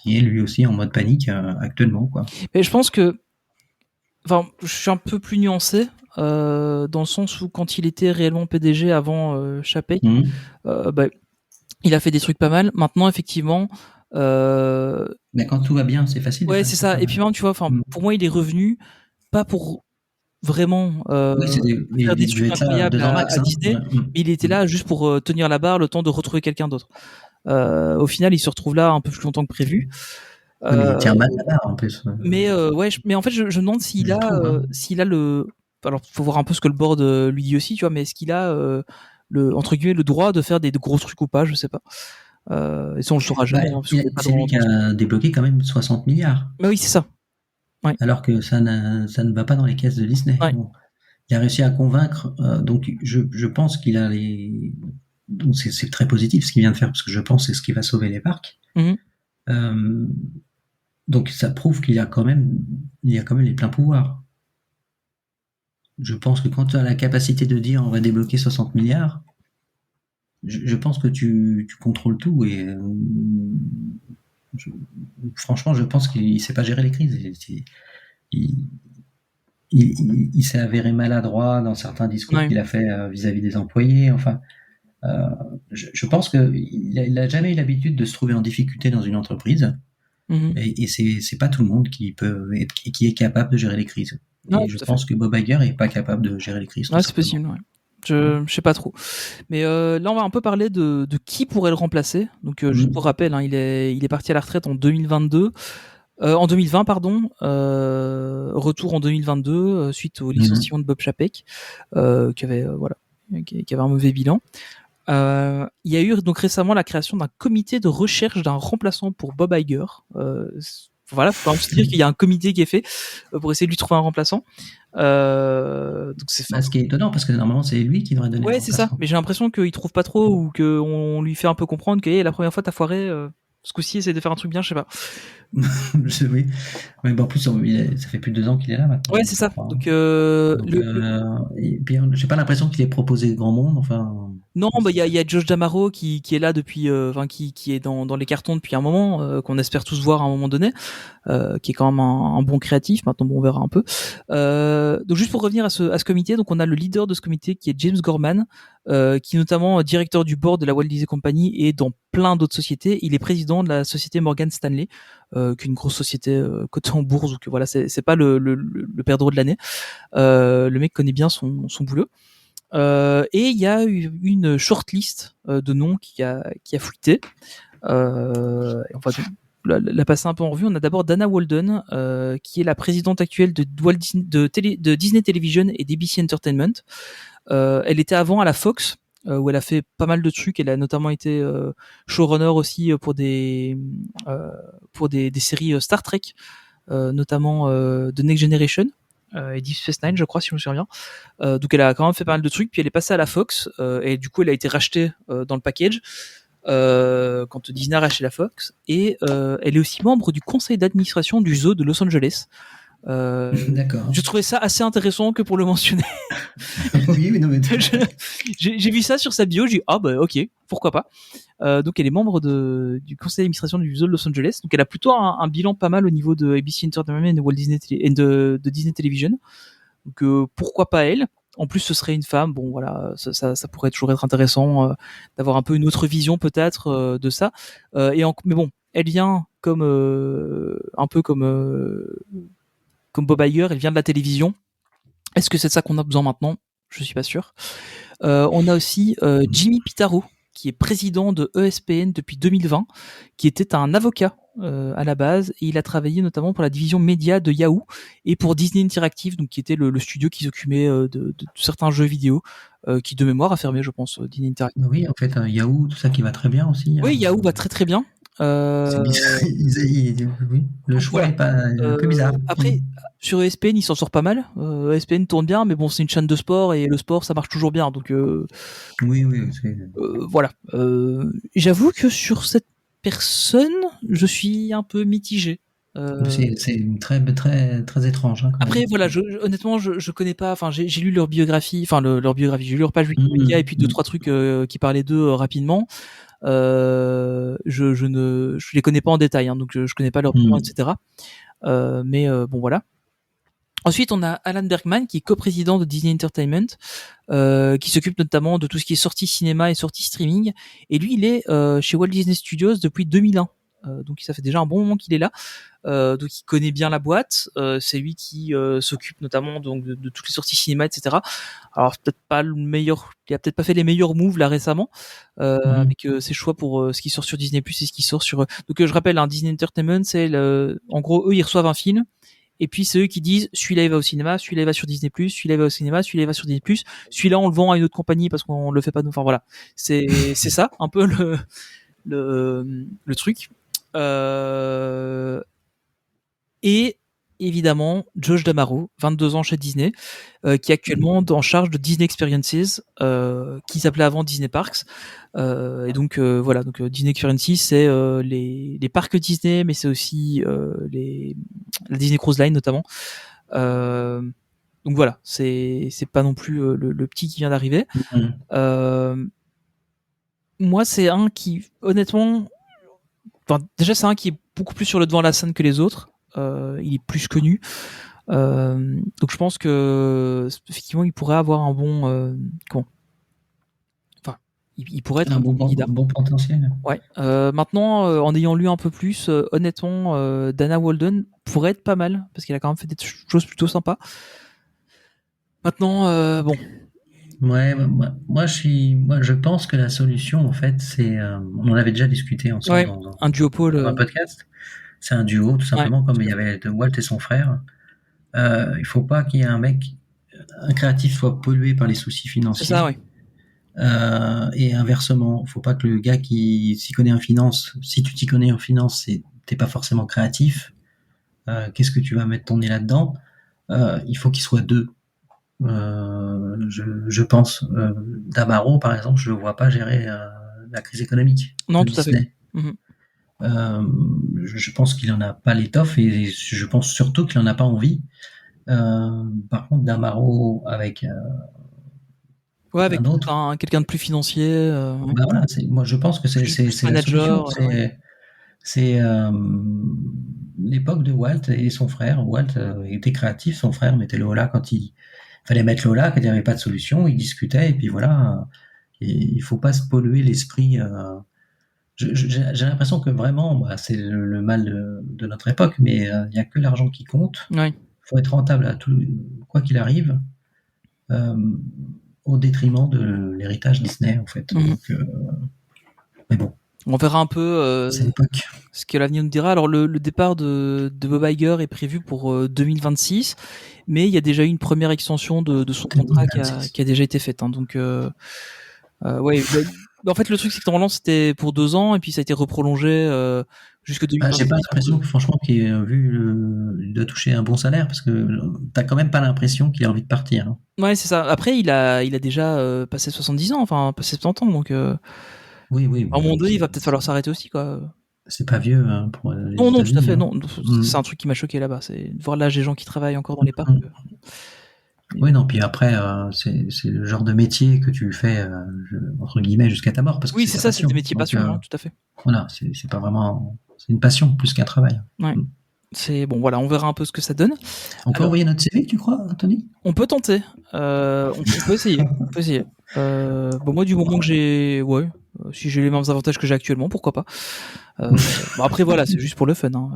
est lui aussi en mode panique actuellement, quoi. Mais je pense que, enfin, je suis un peu plus nuancé dans le sens où quand il était réellement PDG avant Chapek, il a fait des trucs pas mal. Maintenant, effectivement. Mais quand tout va bien, c'est facile. Ouais, c'est ça. Et puis même, tu vois, enfin, pour moi, il est revenu pas pour vraiment faire des trucs incroyables à Disney, mais il était là juste pour tenir la barre le temps de retrouver quelqu'un d'autre. Au final, il se retrouve là un peu plus longtemps que prévu. Mais il tient mal la barre en plus. Mais mais en fait, je me demande s'il a le. Alors, faut voir un peu ce que le board lui dit aussi, tu vois. Mais est-ce qu'il a entre guillemets le droit de faire des gros trucs ou pas? Je sais pas. Et ça, on le saura jamais. C'est lui qui a débloqué quand même 60 milliards. Bah oui, c'est ça. Ouais. Alors que ça ne va pas dans les caisses de Disney. Ouais. Bon. Il a réussi à convaincre. Donc, je pense qu'il a les. Donc, c'est très positif ce qu'il vient de faire parce que je pense que c'est ce qui va sauver les parcs. Donc, ça prouve qu'il a quand même les pleins pouvoirs. Je pense que quand tu as la capacité de dire on va débloquer 60 milliards, je pense que tu contrôles tout et franchement, je pense qu'il ne sait pas gérer les crises. Il s'est avéré maladroit dans certains discours qu'il a fait vis-à-vis des employés. Enfin, je pense qu'il n'a jamais eu l'habitude de se trouver en difficulté dans une entreprise. Et c'est pas tout le monde qui est capable de gérer les crises. Et je pense que Bob Iger est pas capable de gérer les crises. Ouais, c'est possible. Ouais. Je sais pas trop. Mais là, on va un peu parler de qui pourrait le remplacer. Donc, juste pour rappel, hein, il est parti à la retraite en 2022. En 2020, pardon. Retour en 2022 suite au licenciement de Bob Chapek, qui avait un mauvais bilan. Il y a eu donc récemment la création d'un comité de recherche d'un remplaçant pour Bob Iger. Voilà, faut quand même se dire qu'il y a un comité qui est fait pour essayer de lui trouver un remplaçant. Donc c'est ce qui est étonnant parce que normalement c'est lui qui devrait donner. Ouais, c'est ça. Mais j'ai l'impression qu'il trouve pas trop ou qu'on lui fait un peu comprendre que la première fois t'as foiré. Ce coup-ci, essaie de faire un truc bien, je sais pas. Oui. Mais bon, en plus, ça fait plus de 2 ans qu'il est là maintenant. Ouais, c'est ça. Donc, et puis, j'ai pas l'impression qu'il ait proposé grand monde. Enfin. Non, bah il y a Josh D'Amaro qui est là depuis, enfin qui est dans les cartons depuis un moment, qu'on espère tous voir à un moment donné, qui est quand même un bon créatif. Maintenant, bon, on verra un peu. Donc juste pour revenir à ce comité, donc on a le leader de ce comité qui est James Gorman, qui est notamment directeur du board de la Walt Disney Company et dans plein d'autres sociétés. Il est président de la société Morgan Stanley, qui est une grosse société cotée en bourse. Donc voilà, c'est pas le perdreau de l'année. Le mec connaît bien son boulot. Et il y a eu une shortlist de noms qui a fuité. Et on va la passer un peu en revue. On a d'abord Dana Walden, qui est la présidente actuelle de Disney Television et d'ABC Entertainment. Elle était avant à la Fox, où elle a fait pas mal de trucs. Elle a notamment été showrunner aussi pour des séries Star Trek, notamment The Next Generation. Et Deep Space Nine, je crois, si je me souviens bien. Donc elle a quand même fait pas mal de trucs, puis elle est passée à la Fox, et du coup elle a été rachetée dans le package quand Disney a racheté la Fox, et elle est aussi membre du conseil d'administration du zoo de Los Angeles. D'accord. Je trouvais ça assez intéressant que pour le mentionner. Oui, non, mais J'ai vu ça sur sa bio, j'ai dit ah bah ok, pourquoi pas. Donc elle est membre du conseil d'administration du zoo de Los Angeles, donc elle a plutôt un bilan pas mal au niveau de ABC Entertainment et de Walt Disney et de Disney Television. Donc pourquoi pas elle. En plus, ce serait une femme. Bon, voilà, ça pourrait toujours être intéressant d'avoir un peu une autre vision peut-être de ça. Mais bon, elle vient comme un peu comme Bob Iger. Elle vient de la télévision. Est-ce que c'est de ça qu'on a besoin maintenant? Je suis pas sûr. On a aussi Jimmy Pitaro, qui est président de ESPN depuis 2020, qui était un avocat à la base, et il a travaillé notamment pour la division média de Yahoo et pour Disney Interactive, donc qui était le studio qui s'occupait de certains jeux vidéo, qui de mémoire a fermé, je pense, Disney Interactive. oui, en fait, Yahoo, tout ça qui va très bien aussi. Oui, Yahoo va très très bien. C'est bizarre. Oui, le choix Voilà. est pas un peu bizarre. Après, sur ESPN, il s'en sort pas mal. ESPN tourne bien, mais bon, c'est une chaîne de sport et le sport, ça marche toujours bien. Donc Oui, oui. voilà. J'avoue que sur cette personne, je suis un peu mitigé. C'est très, très, très étrange. Hein, Après, voilà, honnêtement, je connais pas. Enfin, j'ai lu leur biographie, enfin leur biographie. J'ai lu leur page Wikipédia et puis deux trois trucs qui parlaient d'eux rapidement. Je les connais pas en détail, hein, donc je connais pas leur nom, etc. Mais bon, voilà. Ensuite, on a Alan Bergman, qui est coprésident de Disney Entertainment, qui s'occupe notamment de tout ce qui est sortie cinéma et sortie streaming. Et lui, il est chez Walt Disney Studios depuis 2001. Donc ça fait déjà un bon moment qu'il est là. Donc il connaît bien la boîte. C'est lui qui s'occupe notamment donc de toutes les sorties cinéma, etc. Alors peut-être pas le meilleur, il a peut-être pas fait les meilleurs moves là récemment, avec ses choix pour ce qui sort sur Disney Plus et ce qui sort sur. Donc je rappelle, hein, Disney Entertainment, c'est en gros eux ils reçoivent un film. Et puis c'est eux qui disent celui-là il va au cinéma, celui-là il va sur Disney+, celui-là il va au cinéma, celui-là il va sur Disney+, celui-là on le vend à une autre compagnie parce qu'on le fait pas nous. Enfin voilà, c'est ça un peu le truc. Et évidemment Josh D'Amaro, 22 ans chez Disney, qui est actuellement en charge de Disney Experiences, qui s'appelait avant Disney Parks. Et donc voilà, donc Disney Experiences, c'est les parcs Disney, mais c'est aussi la Disney Cruise Line notamment. Donc voilà, c'est pas non plus le petit qui vient d'arriver. Moi, c'est un qui, honnêtement, déjà c'est un qui est beaucoup plus sur le devant de la scène que les autres. Il est plus connu. Donc je pense que effectivement il pourrait avoir un bon il pourrait être un bon potentiel. Ouais. Maintenant, en ayant lu un peu plus, honnêtement, Dana Walden pourrait être pas mal parce qu'elle a quand même fait des choses plutôt sympas. Maintenant, bon. Ouais, moi je pense que la solution en fait c'est, on en avait déjà discuté ensemble dans un duopole, un podcast. C'est un duo tout simplement, comme il y avait Walt et son frère. Il faut pas qu'il y ait un créatif soit pollué par les soucis financiers. C'est ça, oui. Et inversement, faut pas que le gars qui s'y connaît en finance, si tu t'y connais en finance, t'es pas forcément créatif. Qu'est-ce que tu vas mettre ton nez là-dedans? Il faut qu'il soit deux. Je pense, D'Amaro par exemple, je le vois pas gérer la crise économique. Non, de tout Disney. à fait. Je pense qu'il en a pas l'étoffe et je pense surtout qu'il en a pas envie. Par contre, D'Amaro avec Ouais, avec un autre. quelqu'un de plus financier. Ouais. Bah voilà, moi je pense que c'est la Manager. solution. C'est l'époque de Walt et son frère. Walt était créatif, son frère mettait le holà quand il fallait mettre le holà, quand il n'y avait pas de solution, ils discutaient et puis voilà. Et il faut pas se polluer l'esprit. J'ai l'impression que vraiment, c'est le mal de notre époque, mais il n'y a que l'argent qui compte. Ouais. Il faut être rentable à tout, quoi qu'il arrive, au détriment de l'héritage Disney en fait. Mhm. Donc, mais bon. On verra un peu C'est l'époque. ce que l'avenir nous dira. Alors le départ de Bob Iger est prévu pour 2026, mais il y a déjà eu une première extension de son contrat qui a déjà été faite. Hein. Donc ouais. En fait, le truc c'est que normalement c'était pour 2 ans et puis ça a été reprolongé jusque 2026. J'ai pas l'impression que franchement qu'il a il doit toucher un bon salaire parce que t'as quand même pas l'impression qu'il a envie de partir. Hein. Ouais, c'est ça. Après, il a déjà passé 70 ans, enfin passé 70 ans, donc Oui. à un moment donné, il va peut-être falloir s'arrêter aussi, quoi. C'est pas vieux hein, pour les Non, tout à États-Unis, fait, hein. non. C'est un truc qui m'a choqué là-bas, c'est de voir l'âge des gens qui travaillent encore dans les parcs. Oui, non, puis après, c'est le genre de métier que tu fais, entre guillemets, jusqu'à ta mort, parce que Oui, c'est c'est ta ça, c'est passion. des métiers Donc, passion, hein, tout à fait. voilà, c'est pas vraiment... C'est une passion plus qu'un travail. Ouais. C'est bon, voilà, on verra un peu ce que ça donne. On peut envoyer notre CV, tu crois, Anthony? On peut tenter. On peut essayer. On peut essayer. Bon, moi, du moment que si j'ai les mêmes avantages que j'ai actuellement, pourquoi pas. Bon, après, voilà, c'est juste pour le fun. Hein.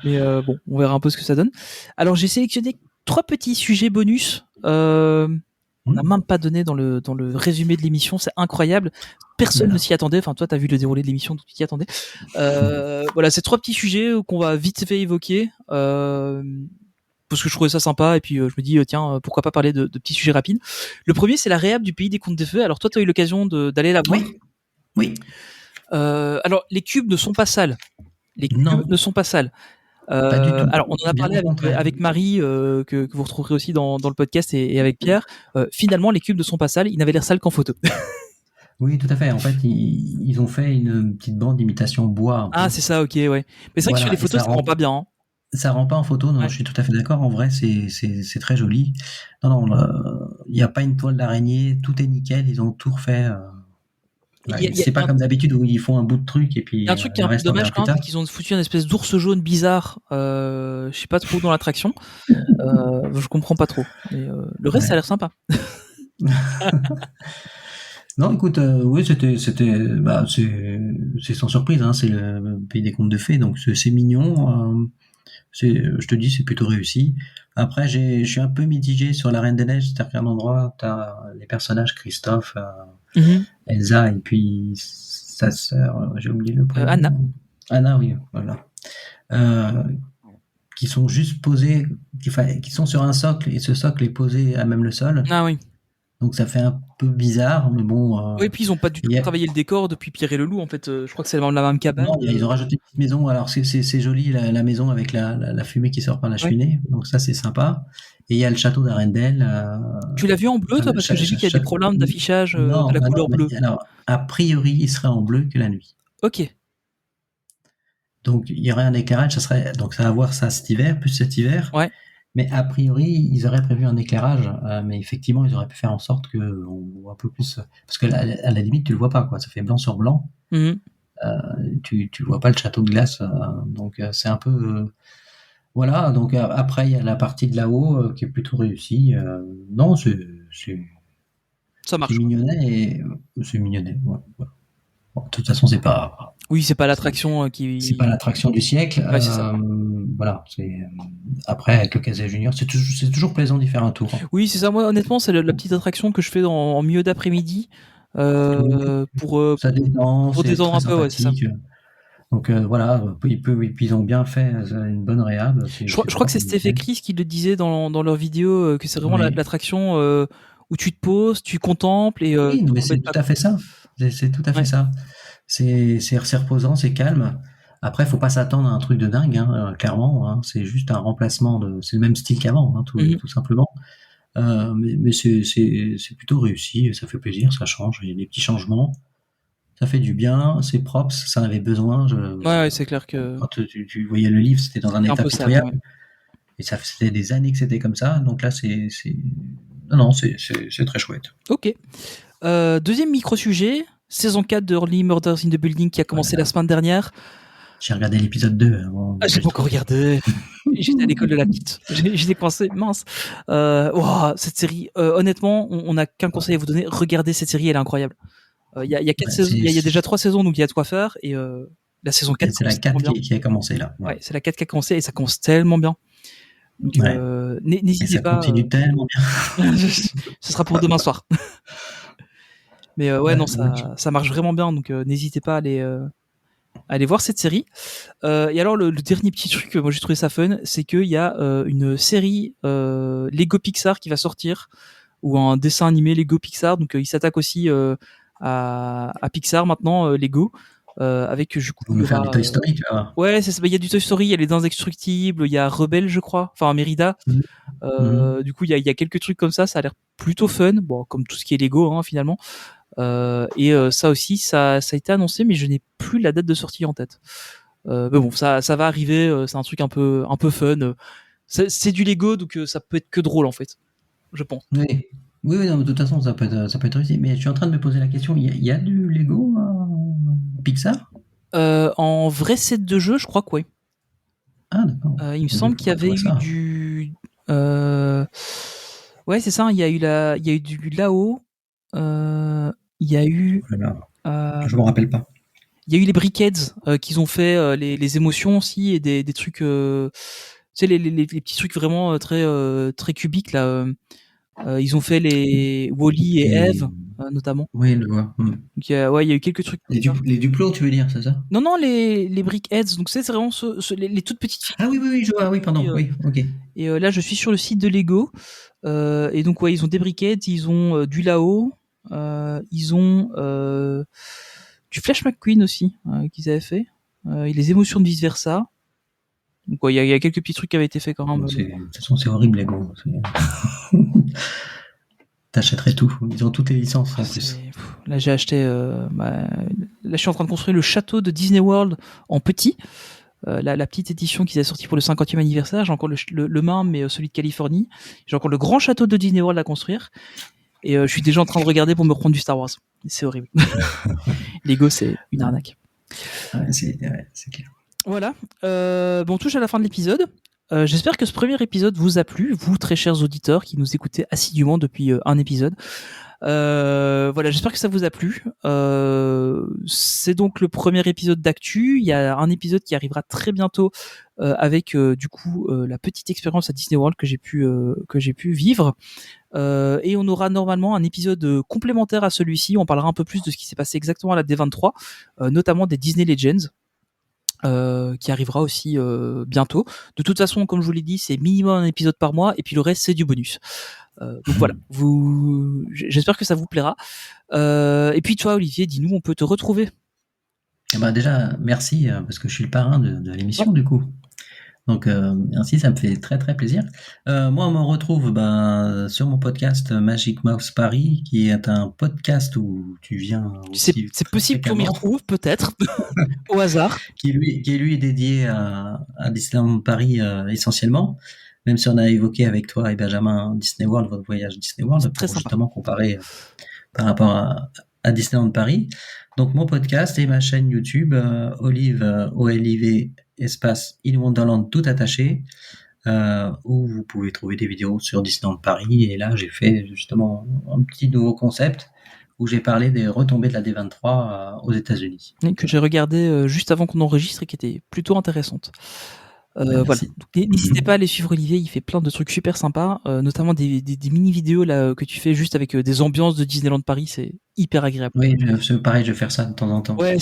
Mais bon, on verra un peu ce que ça donne. Alors, j'ai sélectionné 3 petits sujets bonus. On n'a même pas donné dans le résumé de l'émission, c'est incroyable. Personne ne s'y attendait. Enfin, toi, t'as vu le déroulé de l'émission, donc tu t'y attendais. Voilà, c'est 3 petits sujets qu'on va vite fait évoquer. Parce que je trouvais ça sympa et puis je me dis tiens, pourquoi pas parler de petits sujets rapides. Le premier, c'est la réhab du Pays des Contes de Fées. Alors toi, tu as eu l'occasion d'aller la voir. Oui. Alors les cubes ne sont pas sales. Ne sont pas sales. Pas du tout. Alors on en a parlé avec Marie que vous retrouverez aussi dans le podcast et avec Pierre. Finalement, les cubes ne sont pas sales. Ils n'avaient l'air sales qu'en photo. Oui, tout à fait. En fait, ils ont fait une petite bande d'imitation bois. Ah, c'est ça, ok, ouais. Mais c'est vrai que sur les photos, ça rend pas bien. Hein. Ça rend pas en photo, non, je suis tout à fait d'accord. En vrai, c'est très joli. Non, il n'y a pas une toile d'araignée, tout est nickel, ils ont tout refait. C'est pas comme d'habitude où ils font un bout de truc et puis. Il y a un truc qui est un peu dommage quand même, c'est qu'ils ont foutu une espèce d'ours jaune bizarre, je sais pas trop dans l'attraction. Je comprends pas trop. Mais le reste, ça a l'air sympa. Non, écoute, oui, c'est sans surprise, hein, c'est le Pays des Contes de Fées, donc c'est mignon. Je te dis, c'est plutôt réussi. Après, je suis un peu mitigé sur la Reine des Neiges, c'est-à-dire qu'à un endroit, t'as les personnages Christophe, Elsa, et puis sa sœur, j'ai oublié le prénom. Anna. Anna, oui, voilà. Qui sont juste posés, qui sont sur un socle, et ce socle est posé à même le sol. Ah oui. Donc ça fait un peu bizarre, mais bon. Oui, et puis ils ont pas du tout travaillé le décor depuis Pierre et le Loup. En fait, je crois que c'est la même cabane. Non, ils ont rajouté une petite maison. Alors c'est joli la maison avec la fumée qui sort par la cheminée. Donc ça c'est sympa. Et il y a le château d'Arendelle. Tu l'as vu en bleu, toi, parce que j'ai vu qu'il y a des problèmes d'affichage de la couleur bleue. Alors a priori, il serait en bleu que la nuit. Ok. Donc il y aurait un éclairage. Donc ça va voir ça cet hiver, plus cet hiver. Ouais. Mais a priori, ils auraient prévu un éclairage, mais effectivement, ils auraient pu faire en sorte que on voit un peu plus, parce que à la limite, tu le vois pas, quoi. Ça fait blanc sur blanc. Tu vois pas le château de glace, donc c'est un peu, voilà. Donc après, il y a la partie de là-haut qui est plutôt réussie. Non, ça marche. C'est mignonnet et c'est mignonnet. Ouais. Bon, de toute façon, c'est pas. Oui, c'est pas l'attraction qui. C'est pas l'attraction du siècle. Ouais, c'est ça. Voilà. Après, avec le Casey Junior, c'est toujours plaisant d'y faire un tour. Oui, c'est ça. Moi, honnêtement, c'est la petite attraction que je fais en milieu d'après-midi pour détendre un peu. Ouais, c'est ça. Donc voilà. Puis ils ont bien fait une bonne réhab. Je crois que c'est Steph et Chris qui le disaient dans leur vidéo que c'est vraiment l'attraction où tu te poses, tu contemples et. Oui, mais c'est tout à fait ça. C'est tout à fait ça. C'est reposant, c'est calme. Après, faut pas s'attendre à un truc de dingue, hein, clairement. Hein, c'est juste un remplacement c'est le même style qu'avant, hein, tout simplement. Mais c'est plutôt réussi, ça fait plaisir, ça change. Il y a des petits changements, ça fait du bien, c'est propre, ça en avait besoin. Ouais, c'est clair que. Quand tu voyais le livre, c'était dans un état pitoyable. Et ça faisait des années que c'était comme ça. Donc là, non, c'est très chouette. Ok. Deuxième micro-sujet, saison 4 de Only Murders in the Building qui a commencé la semaine dernière. J'ai regardé l'épisode 2. J'ai pas encore regardé. J'étais à l'école de la petite. J'étais coincé, mince. Cette série, honnêtement, on n'a qu'un conseil à vous donner. Regardez cette série, elle est incroyable. Il y a 4 saisons, il y a déjà 3 saisons, donc il y a de quoi faire. Et la saison 4, c'est la 4 qui a commencé là. Ouais, c'est la 4 qui a commencé et ça commence tellement bien. Donc, n'hésitez pas. Ça continue tellement bien. Ce sera pour demain soir. Mais non, ça marche vraiment bien, donc n'hésitez pas à aller voir cette série. Et alors le dernier petit truc, moi j'ai trouvé ça fun, c'est qu'il y a une série Lego Pixar qui va sortir, ou un dessin animé Lego Pixar, donc il s'attaque aussi à Pixar maintenant, Lego, avec du coup... On va faire du Toy Story, tu vois. Ouais, il y a du Toy Story, il y a les Indestructibles, il y a Rebelle, je crois, enfin Mérida. Du coup, il y a quelques trucs comme ça a l'air plutôt fun, bon, comme tout ce qui est Lego, hein, finalement. Ça aussi, ça a été annoncé, mais je n'ai plus la date de sortie en tête. Mais bon, ça va arriver. C'est un truc un peu fun. C'est du Lego, donc ça peut être que drôle en fait, je pense. Oui, non, de toute façon, ça peut être réussi. Mais je suis en train de me poser la question. Il y a du Lego Pixar En vrai set de jeu, je crois que oui. Ah d'accord. Il me semble qu'il y avait eu du. Ouais, c'est ça. Il y a eu du là-haut. Il y a eu. Je me rappelle pas. Il y a eu les Brickheads qu'ils ont fait, les émotions aussi, et des trucs, tu sais, les petits trucs vraiment très cubiques là. Ils ont fait les Wall-E et Eve notamment. Oui, je vois. Donc il y a eu quelques trucs. Les Duplos, tu veux dire, c'est ça? Non, les Brickheads. Donc c'est vraiment les toutes petites filles. Ah oui, je vois. Oui, pardon. Oui, ok. Et là, je suis sur le site de Lego. Et donc ouais, ils ont des Brickheads, ils ont du Lao, ils ont du Flash McQueen aussi qu'ils avaient fait, et les émotions de vice versa. Donc il y a quelques petits trucs qui avaient été faits quand même. De toute façon, c'est horrible Lego. T'achèterais tout. Ils ont toutes les licences en plus. Là j'ai acheté. Là je suis en train de construire le château de Disney World en petit. La petite édition qu'ils avaient sorti pour le 50e anniversaire. J'ai encore le main, mais celui de Californie. J'ai encore le grand château de Disney World à construire. Et je suis déjà en train de regarder pour me reprendre du Star Wars. C'est horrible. Lego, c'est une arnaque. Ouais, c'est clair. Voilà. On touche à la fin de l'épisode. J'espère que ce premier épisode vous a plu, vous très chers auditeurs qui nous écoutez assidûment depuis un épisode. Voilà, j'espère que ça vous a plu. C'est donc le premier épisode d'Actu. Il y a un épisode qui arrivera très bientôt avec du coup la petite expérience à Disney World que j'ai pu vivre. Et on aura normalement un épisode complémentaire à celui-ci. On parlera un peu plus de ce qui s'est passé exactement à la D23, notamment des Disney Legends. Qui arrivera aussi bientôt. De toute façon, comme je vous l'ai dit, c'est minimum un épisode par mois, et puis le reste c'est du bonus. Donc voilà, j'espère que ça vous plaira. Et puis toi, Olivier, dis-nous, on peut te retrouver. Eh ben déjà, merci parce que je suis le parrain de l'émission du coup. Donc merci, ça me fait très très plaisir. Moi, on me retrouve sur mon podcast Magic Mouse Paris, qui est un podcast où tu viens aussi. C'est possible qu'on m'y retrouve, peut-être, au hasard. Qui lui est dédié à Disneyland Paris essentiellement. Même si on a évoqué avec toi et Benjamin Disney World, votre voyage Disney World, pour justement comparer par rapport à Disneyland Paris. Donc mon podcast et ma chaîne YouTube, Olive, OLIV, espace In Wonderland tout attaché, où vous pouvez trouver des vidéos sur Disneyland Paris. Et là, j'ai fait justement un petit nouveau concept où j'ai parlé des retombées de la D23 aux États-Unis. Que j'ai regardé juste avant qu'on enregistre et qui était plutôt intéressante. Voilà. N'hésitez pas à aller suivre Olivier, il fait plein de trucs super sympas, notamment des mini vidéos là que tu fais juste avec des ambiances de Disneyland Paris, c'est hyper agréable. Oui, pareil, je vais faire ça de temps en temps. Ouais,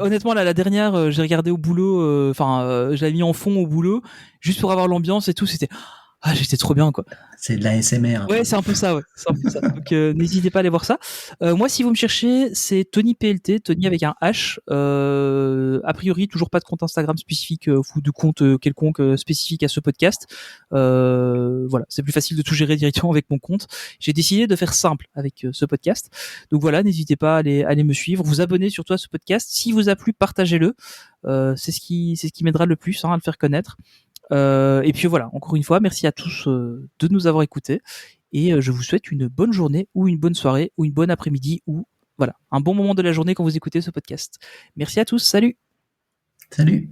honnêtement là, la dernière, j'ai regardé au boulot, je l'avais mis en fond au boulot, juste pour avoir l'ambiance et tout, j'étais trop bien quoi. C'est de la ASMR. Ouais, c'est un peu ça, ouais. Donc n'hésitez pas à aller voir ça. Moi, si vous me cherchez, c'est Tony PLT, Tony avec un H. A priori, toujours pas de compte Instagram spécifique ou de compte quelconque spécifique à ce podcast. Voilà, c'est plus facile de tout gérer directement avec mon compte. J'ai décidé de faire simple avec ce podcast. Donc voilà, n'hésitez pas à aller me suivre, vous abonner surtout à ce podcast. Si vous a plu, partagez-le. C'est ce qui m'aidera le plus à le faire connaître. Et puis voilà, encore une fois, merci à tous de nous avoir écoutés. Et je vous souhaite une bonne journée ou une bonne soirée ou une bonne après-midi ou voilà, un bon moment de la journée quand vous écoutez ce podcast. Merci à tous, salut. Salut.